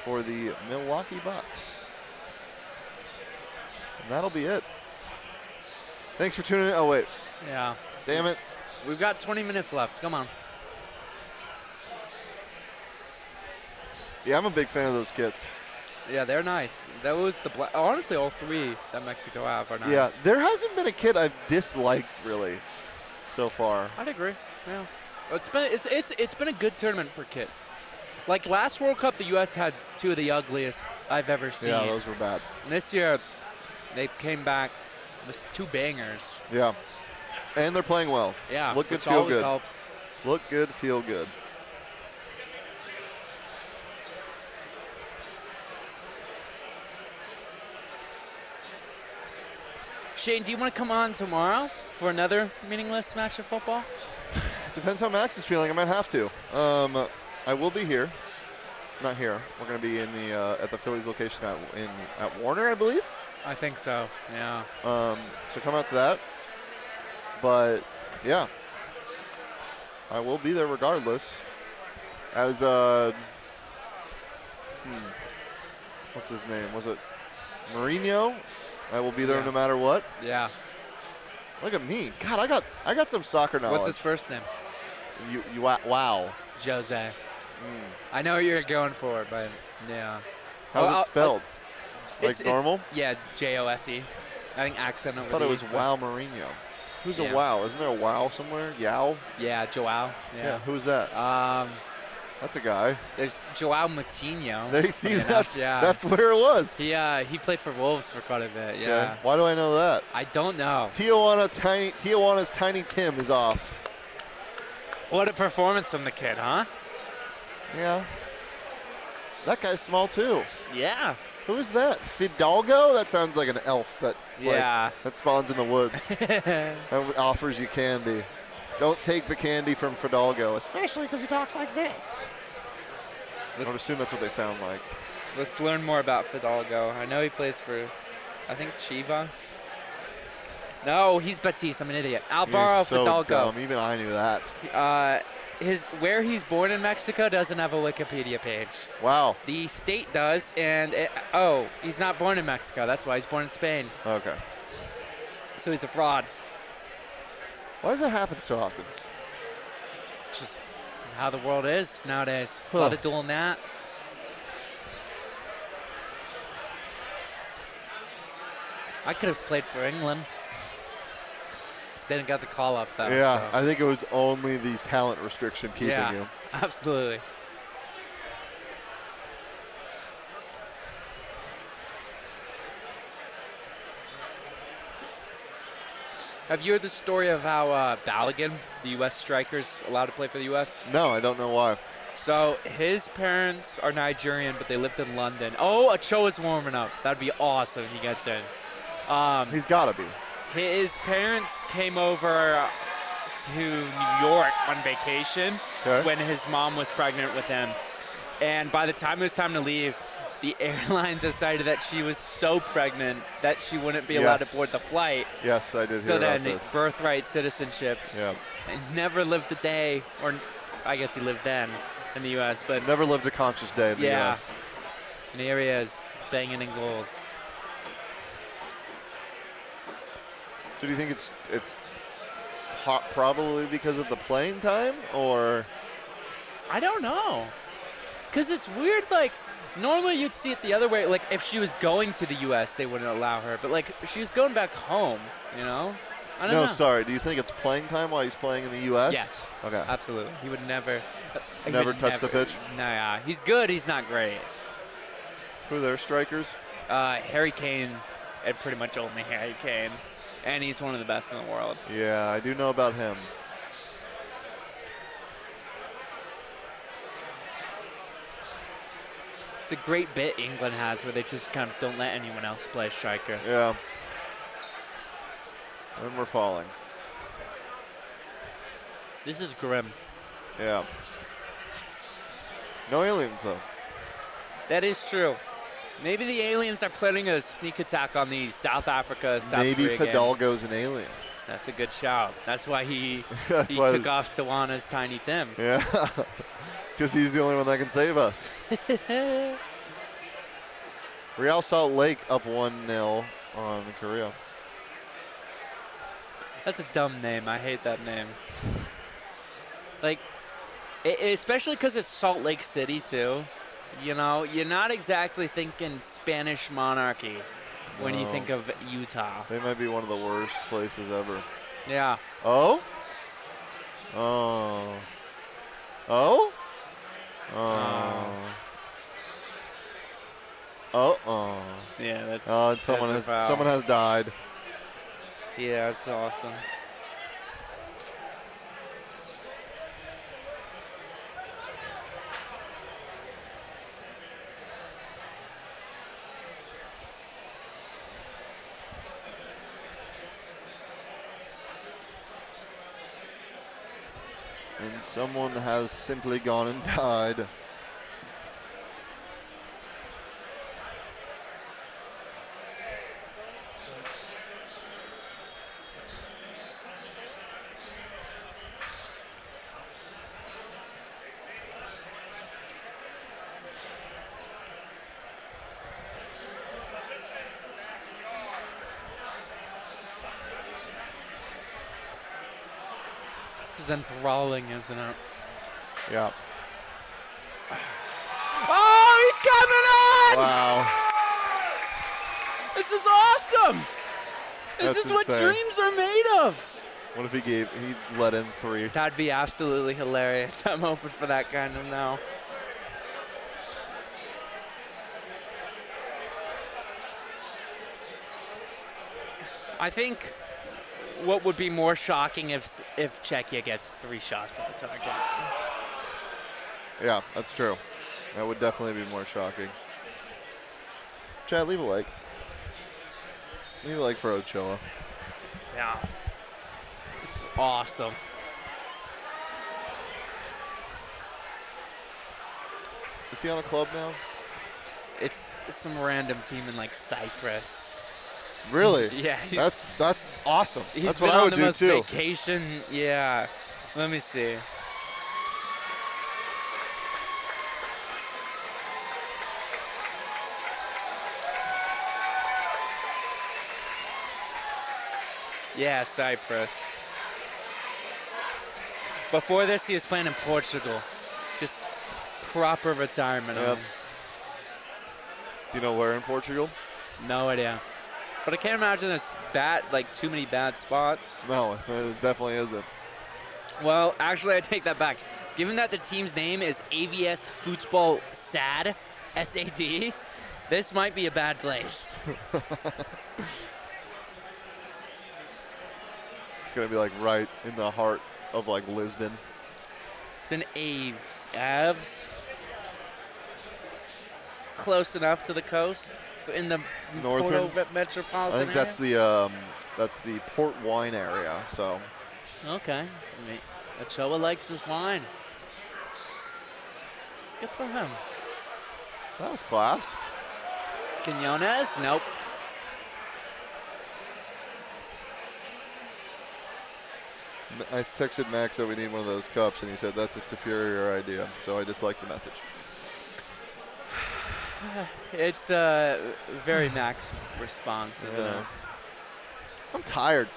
for the Milwaukee Bucks. And that'll be it. Thanks for tuning in. Oh, wait. Yeah. Damn it. We've got 20 minutes left. Come on. Yeah, I'm a big fan of those kits. Yeah, they're nice. That was honestly, all three that Mexico have are nice. Yeah, there hasn't been a kit I've disliked really so far. I'd agree. Yeah. It's been a good tournament for kids. Like last World Cup, the U.S. had two of the ugliest I've ever seen. Yeah, those were bad. And this year, they came back with two bangers. Yeah, and they're playing well. Yeah, look good, which feel always good. helps. Look good, feel good. Shane, do you want to come on tomorrow for another meaningless match of football? Depends how Max is feeling. I might have to. I will be here. Not here. We're going to be in the at the Phillies location at Warner, I believe. I think so. Yeah. So come out to that. But yeah, I will be there regardless. As what's his name? Was it Mourinho? I will be there no matter what. Yeah. Look at me. God, I got some soccer knowledge. What's his first name? Wow. Jose. I know what you're going for, but yeah. How's it spelled? Like normal? Yeah, Jose. I think accent over I thought it was Wow Mourinho. Who's a Wow? Isn't there a Wow somewhere? Yao? Yeah, Joao. Yeah, who's that? That's a guy. There's Joao Moutinho. There you see that? Yeah. That's where it was. He played for Wolves for quite a bit, yeah. Okay. Why do I know that? I don't know. Tijuana's Tiny Tim is off. What a performance from the kid, huh? Yeah. That guy's small too. Yeah. Who is that? Fidalgo? That sounds like an elf that that spawns in the woods. That offers you candy. Don't take the candy from Fidalgo, especially because he talks like this. I would assume that's what they sound like. Let's learn more about Fidalgo. I know he plays for, I think, Chivas. No, he's Betis. I'm an idiot. Alvaro Fidalgo. Dumb. Even I knew that. Where he's born in Mexico doesn't have a Wikipedia page. Wow. The state does, and he's not born in Mexico. That's why he's born in Spain. Okay. So he's a fraud. Why does that happen so often? Just how the world is nowadays. A lot of dual nats. I could have played for England. Didn't get the call up though. Yeah, so. I think it was only the talent restriction keeping you. Absolutely. Have you heard the story of how Balogun, the U.S. striker's allowed to play for the U.S.? No, I don't know why. So his parents are Nigerian, but they lived in London. Oh, Ochoa's warming up. That'd be awesome if he gets in. He's got to be. His parents came over to New York on vacation when his mom was pregnant with him. And by the time it was time to leave, the airline decided that she was so pregnant that she wouldn't be allowed to board the flight. Yes, I did hear about this. So then birthright citizenship. Yeah. And never lived a day, or I guess he lived then in the U.S., but never lived a conscious day in the U.S. And here he is, banging in goals. So do you think it's probably because of the playing time, or? I don't know. Because it's weird, like, normally you'd see it the other way. Like, if she was going to the U.S., they wouldn't allow her. But, like, if she was going back home, you know? I don't know. No, sorry. Do you think it's playing time while he's playing in the U.S.? Yes. Okay. Absolutely. He would never. Never touch the pitch? Nah, he's good. He's not great. Who are their strikers? Harry Kane, and pretty much only Harry Kane. And he's one of the best in the world. Yeah, I do know about him. It's a great bit England has where they just kind of don't let anyone else play striker. Yeah. And we're falling. This is grim. Yeah. No aliens, though. That is true. Maybe the aliens are planning a sneak attack on the South Africa, South Maybe Korea game. Fidalgo's an alien. That's a good shout. That's why he That's why took off Tawana's Tiny Tim. Yeah. Because he's the only one that can save us. Real Salt Lake up 1-0 on Korea. That's a dumb name. I hate that name. Like, especially because it's Salt Lake City, too. You know, you're not exactly thinking Spanish monarchy when you think of Utah. They might be one of the worst places ever. Yeah. Oh? Oh. Oh? Oh. Oh. Yeah, that's. Oh, and someone has died. Yeah, that's awesome. And someone has simply gone and died. This is enthralling, isn't it? Yeah. Oh, he's coming in! Wow. This is awesome! This That's is what insane. dreams are made of. What if he let in 3? That'd be absolutely hilarious. I'm hoping for that kind of now. I think what would be more shocking if Czechia gets 3 shots on the target. Yeah, that's true. That would definitely be more shocking. Chad, leave a like. Leave a like for Ochoa. Yeah. It's awesome. Is he on a club now? It's some random team in like Cyprus. Really? Yeah. That's awesome. He's That's been what I on would the do most too. vacation. Yeah. Let me see. Yeah, Cyprus. Before this, he was playing in Portugal. Just proper retirement. Yep. Do you know where in Portugal? No idea. But I can't imagine there's too many bad spots. No, it definitely isn't. Well, actually, I take that back. Given that the team's name is AVS Football SAD, S-A-D, this might be a bad place. It's going to be like right in the heart of like Lisbon. It's an Avs. It's close enough to the coast. It's in the Northern Porto metropolitan I think that's the port wine area. So area. Okay. Ochoa likes his wine. Good for him. that was class. Quinones? Nope. I texted Max that we need one of those cups, and he said that's a superior idea. So I disliked the message. It's a very Max response, isn't it? I'm tired.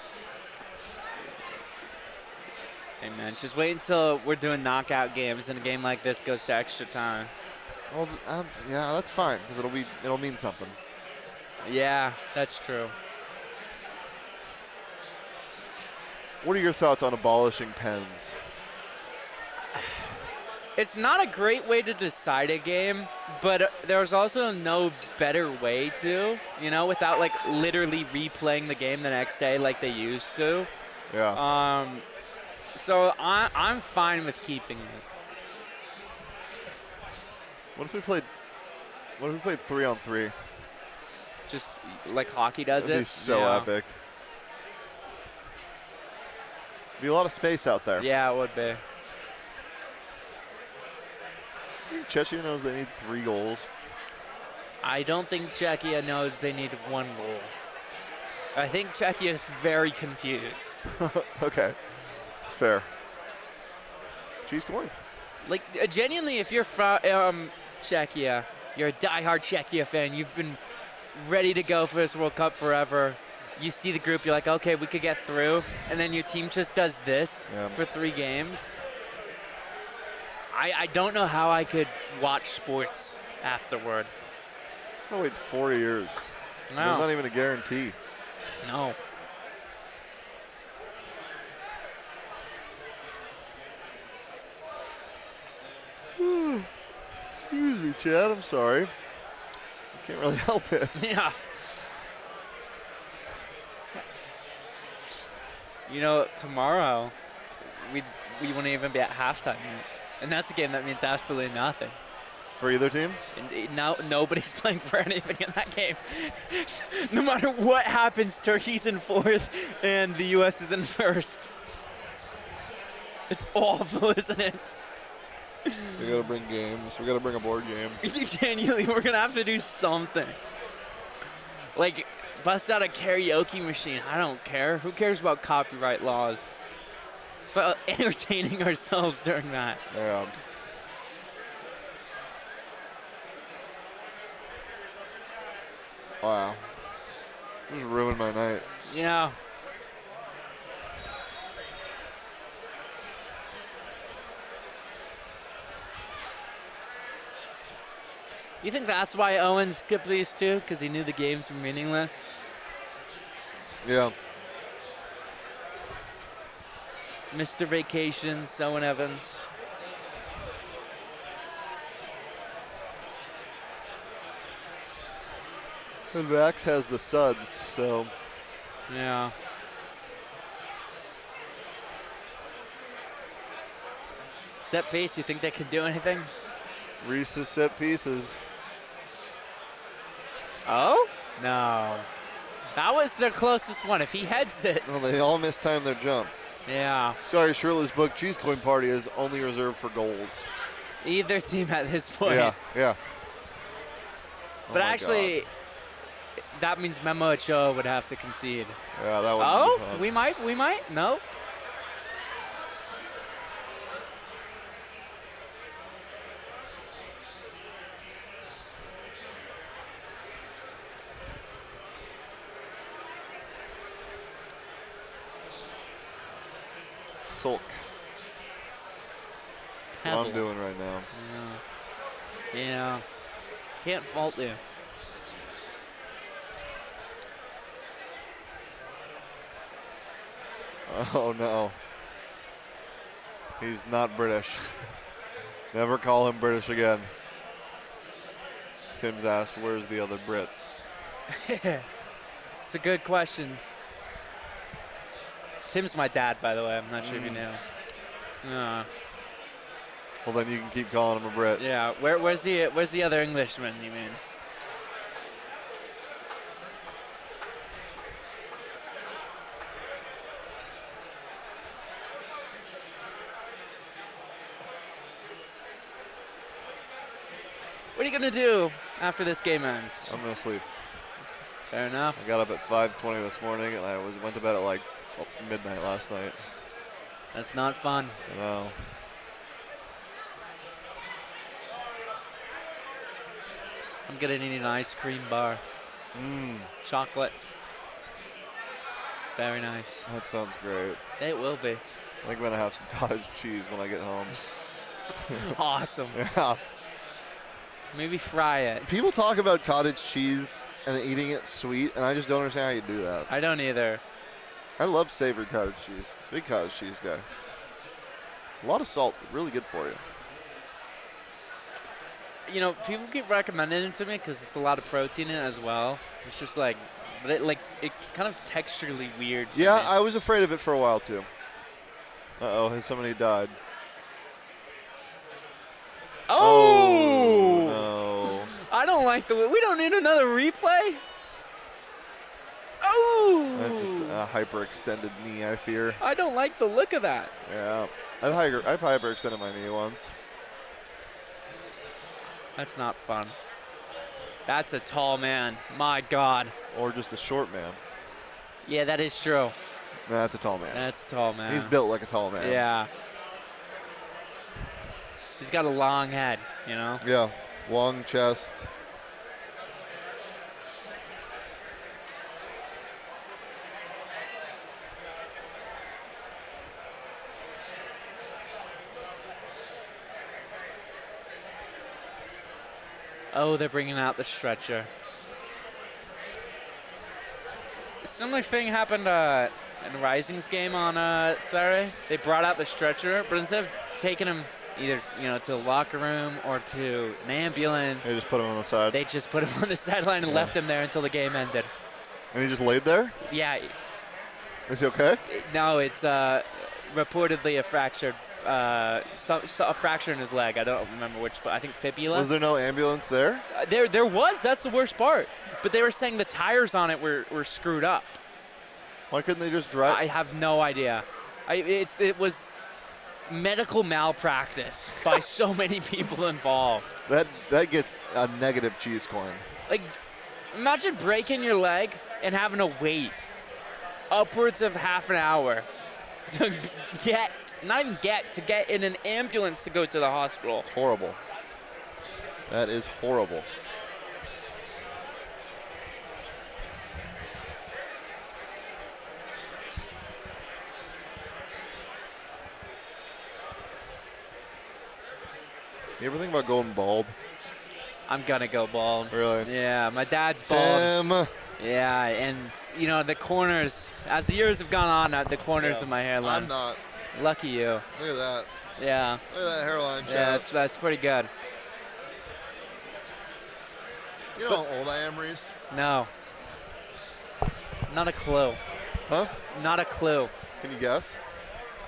Hey, man, just wait until we're doing knockout games and a game like this goes to extra time. Well, yeah, that's fine because it'll mean something. Yeah, that's true. What are your thoughts on abolishing pens? It's not a great way to decide a game, but there's also no better way to, without like literally replaying the game the next day like they used to. Yeah. So I'm fine with keeping it. What if we played 3-on-3? Just like hockey does That'd it. be so Yeah. epic. Be a lot of space out there. Yeah, it would be. I think Czechia knows they need 3 goals. I don't think Czechia knows they need 1 goal. I think Czechia is very confused. Okay, it's fair. Cheese coin. Like, genuinely, if you're from Czechia, you're a diehard Czechia fan, you've been ready to go for this World Cup forever. You see the group, you're like, okay, we could get through, and then your team just does this for 3 games. I don't know how I could watch sports afterward. I'll wait 4 years. No. There's not even a guarantee. No. Excuse me, Chad. I'm sorry. I can't really help it. Yeah. You know, tomorrow, we won't even be at halftime yet. And that's a game that means absolutely nothing. For either team? And now nobody's playing for anything in that game. No matter what happens, Turkey's in 4th and the U.S. is in 1st. It's awful, isn't it? We gotta bring games. We gotta bring a board game. Genuinely, we're gonna have to do something. Like, bust out a karaoke machine. I don't care. Who cares about copyright laws? It's about entertaining ourselves during that. Yeah. Wow. Just ruined my night. Yeah. You think that's why Owen skipped these 2? Because he knew the games were meaningless? Yeah. Mr. Vacations, Owen Evans. And Max has the suds, so. Yeah. Set piece, you think they can do anything? Reese's set pieces. Oh? No. That was their closest one. If he heads it. Well, they all mistimed their jump. Yeah. Sorry, Shrilla's book, Cheese Coin Party, is only reserved for goals. Either team at this point. Yeah, yeah. But Oh my actually, God. that means Memo Ochoa would have to concede. Yeah, that would Oh, be fun. we might. No. Sulk. That's what I'm doing right now. Yeah. Can't fault you. Oh no. He's not British. Never call him British again. Tim's asked, where's the other Brit? It's a good question. Tim's my dad, by the way. I'm not sure if you knew. Well, then you can keep calling him a Brit. Yeah. Where's the other Englishman, you mean? What are you going to do after this game ends? I'm going to sleep. Fair enough. I got up at 5:20 this morning, and I went to bed at like midnight last night. That's not fun. I know. I'm going to need an ice cream bar. Chocolate. Very nice. That sounds great. It will be. I think I'm going to have some cottage cheese when I get home. Awesome. Yeah. Maybe fry it. People talk about cottage cheese and eating it sweet, and I just don't understand how you do that. I don't either. I love savory cottage cheese. Big cottage cheese guy. A lot of salt, really good for you. You know, people keep recommending it to me because it's a lot of protein in it as well. It's just like, but it's kind of texturally weird. Yeah, I was afraid of it for a while too. Uh-oh, has somebody died? Oh! No. I don't like we don't need another replay. Oh! a hyperextended knee, I fear. I don't like the look of that. Yeah, I've hyperextended my knee once. That's not fun. That's a tall man. My God. Or just a short man. Yeah, that is true. No, that's a tall man. That's a tall man. He's built like a tall man. Yeah. He's got a long head, you know? Yeah, long chest. Oh, they're bringing out the stretcher. A similar thing happened in Rising's game on Saturday. They brought out the stretcher, but instead of taking him either to the locker room or to an ambulance, They just put him on the side. they just put him on the sideline and left him there until the game ended. And he just laid there? Yeah, Is he okay? no, it's reportedly a fractured, a fracture in his leg. I don't remember which, but I think fibula. Was there no ambulance there? There was. That's the worst part. But they were saying the tires on it were screwed up. Why couldn't they just drive? I have no idea. It was medical malpractice by so many people involved. That gets a negative cheese coin. Like, imagine breaking your leg and having to wait upwards of half an hour to get in an ambulance to go to the hospital. It's horrible. That is horrible. You ever think about going bald? I'm gonna go bald. Really? Yeah, my dad's bald. Tim. Yeah, and the corners, as the years have gone on, the corners of my hairline. I'm not. Lucky you. Look at that. Yeah. Look at that hairline, Yeah, Chad. that's pretty good. You know how old I am, Rees? No. Not a clue. Huh? Not a clue. Can you guess?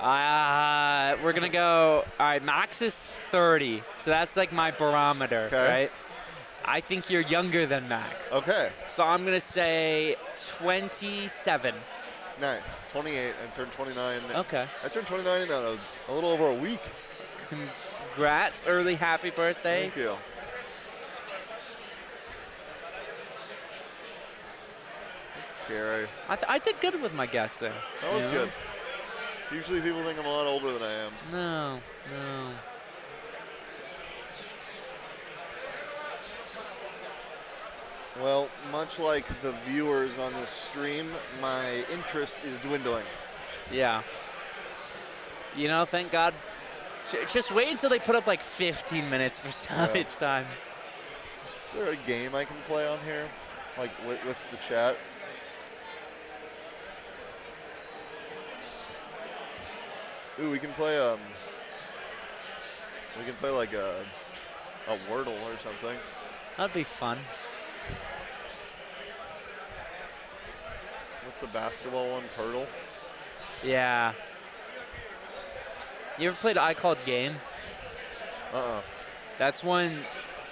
We're gonna go. All right, Max is 30, so that's like my barometer, Okay. right? I think you're younger than Max. Okay. So I'm gonna say 27. Nice. 28. I turned 29. Okay. I turned 29 in a little over a week. Congrats, early happy birthday. Thank you. That's scary. I did good with my guess there. That was you know? good. Usually people think I'm a lot older than I am. No. Well, much like the viewers on this stream, my interest is dwindling. Yeah. Thank God. Just wait until they put up like 15 minutes for stoppage time. Is there a game I can play on here, like with the chat? Ooh, we can play like a Wordle or something. That'd be fun. What's the basketball one? Hurdle? Yeah. You ever played I Called Game? That's one.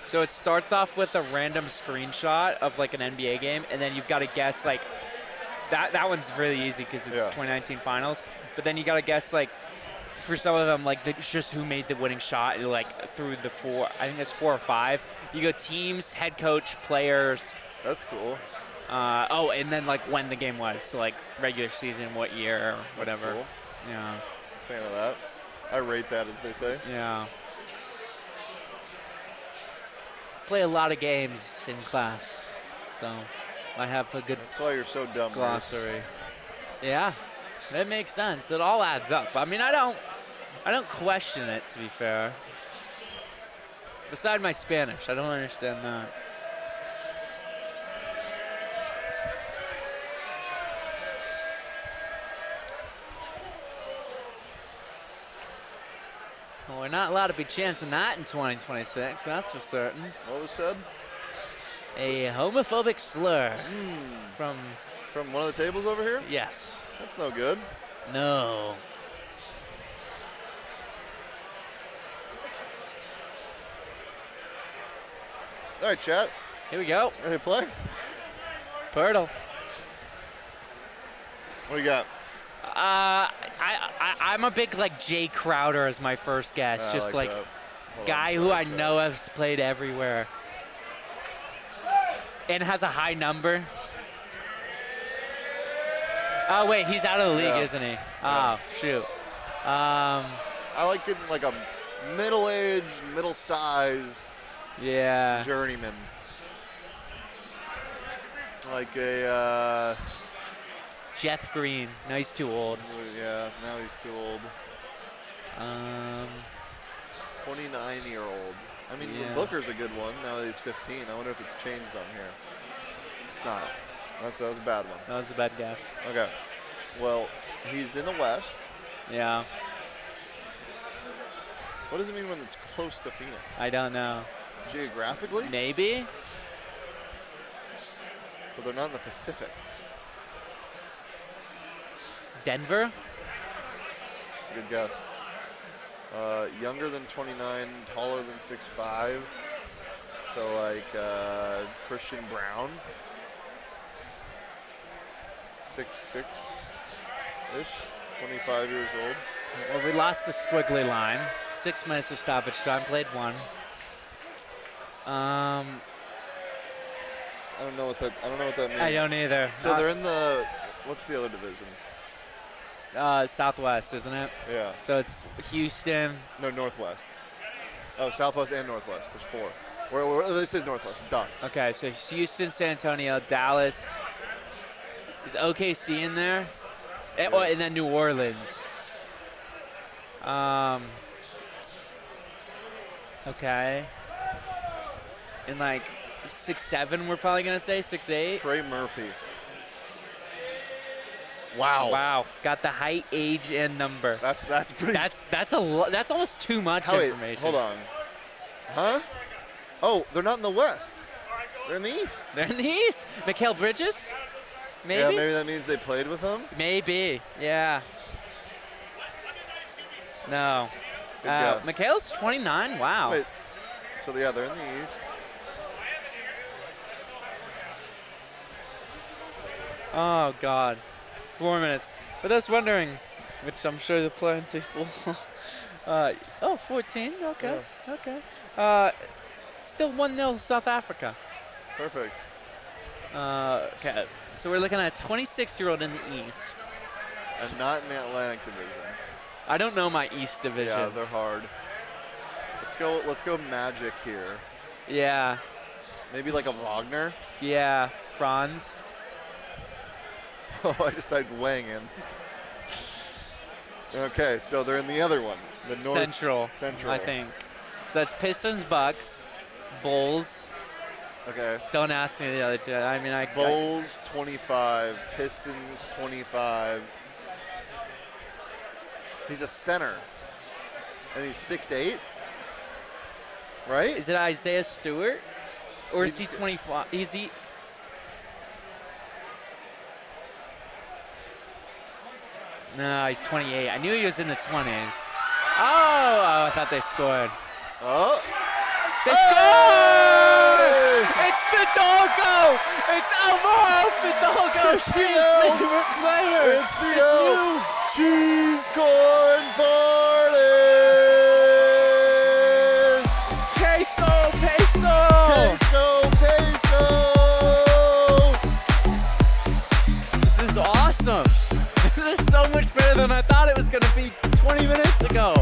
So it starts off with a random screenshot of like an NBA game, and then you've got to guess like that one's really easy because it's 2019 finals. But then you got to guess like for some of them like it's just who made the winning shot, like through the four. I think there's 4 or 5. You go teams, head coach, players. That's cool. And then like when the game was, so like regular season, what year, or whatever. That's cool. Yeah. Fan of that. I rate that, as they say. Yeah. Play a lot of games in class, so I have a good That's why you're so dumb, Rees. glossary. Yeah, that makes sense. It all adds up. I mean, I don't question it, to be fair. Beside my Spanish, I don't understand that. Well, we're not allowed to be chancing that in 2026, that's for certain. What was said? A homophobic slur from... From one of the tables over here? Yes. That's no good. No. All right, chat. Here we go. Ready to play? Pirtle. What do you got? I'm a big like Jay Crowder as my first guess. I just like like that. Hold guy on, who sorry, I Chad. know has played everywhere and has a high number. Oh wait, he's out of the league, Yeah. isn't he? Yeah. Oh shoot. I like getting like a middle-aged, middle-sized Yeah. journeyman. Like a, Jeff Green. No, he's too old. yeah, now he's too old. 29-year-old. I mean, Yeah. Booker's a good one now that he's 15. I wonder if it's changed on here. It's not. That was a bad one. That was a bad guess. Okay. Well, he's in the West. Yeah. What does it mean when it's close to Phoenix? I don't know. Geographically? Maybe. But they're not in the Pacific. Denver. That's a good guess. Younger than 29, taller than 6'5". So like Christian Brown. 6'6"-ish, 25 years old. Well, we lost the squiggly line. 6 minutes of stoppage time. Played one. I don't know what that means. I don't either. So they're in the, what's the other division? Southwest, isn't it? Yeah. So it's Houston. No, Northwest. Oh, Southwest and Northwest. There's four. Where this is Northwest. Done. Okay, so Houston, San Antonio, Dallas. Is OKC in there? Yeah. Oh, and then New Orleans. Okay. And like 6'7", we're probably gonna say 6'8". Trey Murphy. Wow. Wow, got the height, age, and number. That's pretty. That's almost too much Wait, information. hold on. Huh? Oh, they're not in the West. They're in the East. They're in the East. Mikal Bridges? Maybe? Yeah, maybe that means they played with him. Maybe, yeah. No. Good guess. Mikal's 29, wow. Wait. So yeah, they're in the East. Oh, God. 4 minutes. For those wondering, which I'm sure they're plenty full. 14, okay, okay. Still 1-0 South Africa. Perfect. Okay, so we're looking at a 26-year-old in the East. And not in the Atlantic Division. I don't know my East divisions. Yeah, they're hard. Let's go Magic here. Yeah, Maybe like a Wagner. yeah, Franz. Oh, I just typed Wang in. Okay, so they're in the other one, the North Central, I think. So that's Pistons, Bucks, Bulls. Okay. Don't ask me the other two. I mean, Bulls 25, Pistons 25. He's a center, and he's 6'8", right? Is it Isaiah Stewart, or is He's- he 25? Is he? No, he's 28. I knew he was in the 20s. Oh, I thought they scored. Oh, They scored! It's Fidalgo! It's Alvaro Fidalgo, It's the his Elf. favorite player! it's the Elf Cheese Corn Party! Queso, peso! Peso! This is awesome. This is so much better than I thought it was going to be 20 minutes ago.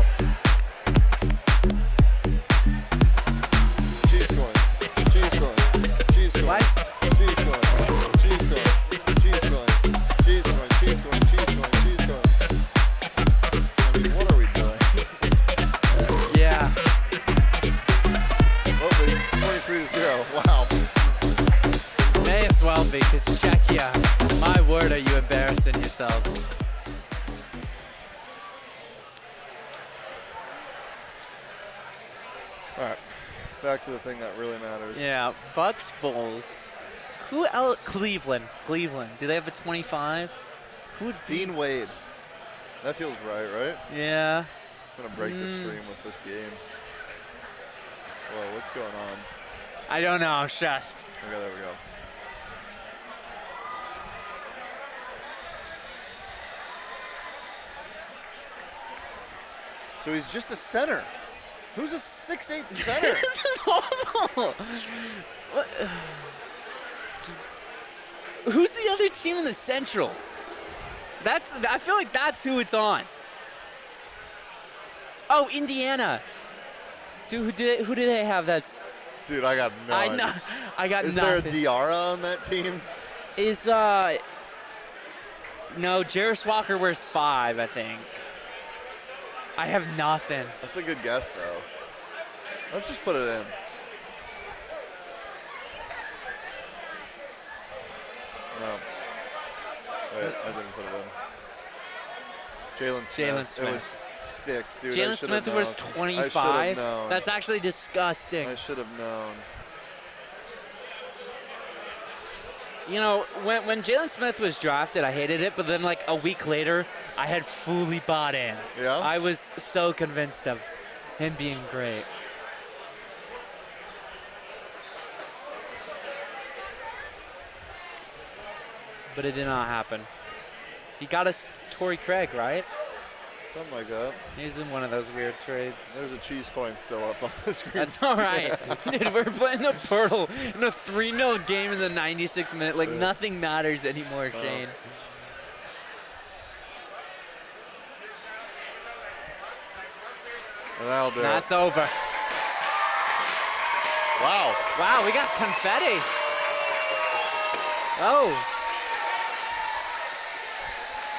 Cheese corn. Cheese corn. Cheese corn. What? Cheese corn. Cheese corn. Cheese corn. Cheese corn. Cheese corn. Cheese corn. Cheese corn. I mean, what are we doing? Yeah. Oh, it's 23-0. Wow. May as well be, because Czechia, my word, are you embarrassing yourselves. All right. Back to the thing that really matters. Yeah, Bucks, Bulls. Who else? Cleveland. Do they have a 25? Who would be? Dean Wade. That feels right? Yeah. I'm gonna break the stream with this game. Whoa, what's going on? I don't know. I'm stressed. Okay, there we go. So he's just a center. Who's a 6'8" center? This is awful. Who's the other team in the Central? I feel like that's who it's on. Oh, Indiana. Dude, who do they have that's... Dude, I got no idea. I got Is nothing. there a Diarra on that team? Is, no, Jarris Walker wears 5, I think. I have nothing. That's a good guess, though. Let's just put it in. No. Wait, I didn't put it in. Jalen Smith. It was sticks, dude. Jalen Smith wears 25. That's actually disgusting. I should have known. You know, when Jalen Smith was drafted, I hated it, but then like a week later, I had fully bought in. Yeah? I was so convinced of him being great. But it did not happen. He got us Torrey Craig, right? Something like that. He's in one of those weird trades. There's a cheese coin still up on the screen. That's all right. Dude, we're playing the Portal in a 3-0 game in the 96th minute. Like, nothing matters anymore, Shane. And that'll do That's it. over. Wow. Wow, we got confetti. Oh.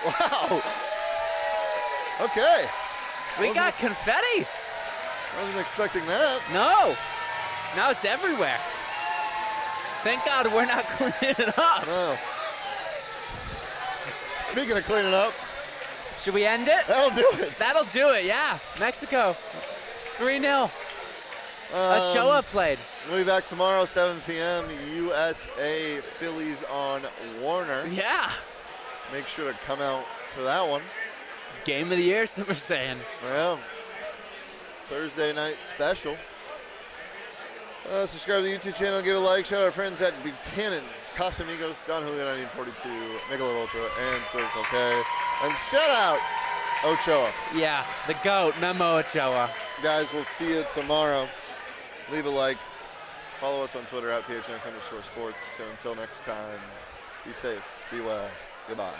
Wow. Okay. We got confetti. I wasn't expecting that. No. Now it's everywhere. Thank God we're not cleaning it up. No. Speaking of cleaning up. Should we end it? That'll do it. That'll do it, yeah. Mexico, 3-0. Ochoa played. We'll be back tomorrow, 7 p.m. USA Phillies on Warner. Yeah. Make sure to come out for that one. Game of the year, some are saying. Well, Thursday night special. Subscribe to the YouTube channel, give a like. Shout out our friends at Buchanan's, Casamigos, Don Julio 1942, Michelob Ultra, and Circle K. And shout out Ochoa. Yeah, the GOAT, Memo Ochoa. Guys, we'll see you tomorrow. Leave a like. Follow us on Twitter at PHNX_sports. So until next time, be safe, be well, goodbye.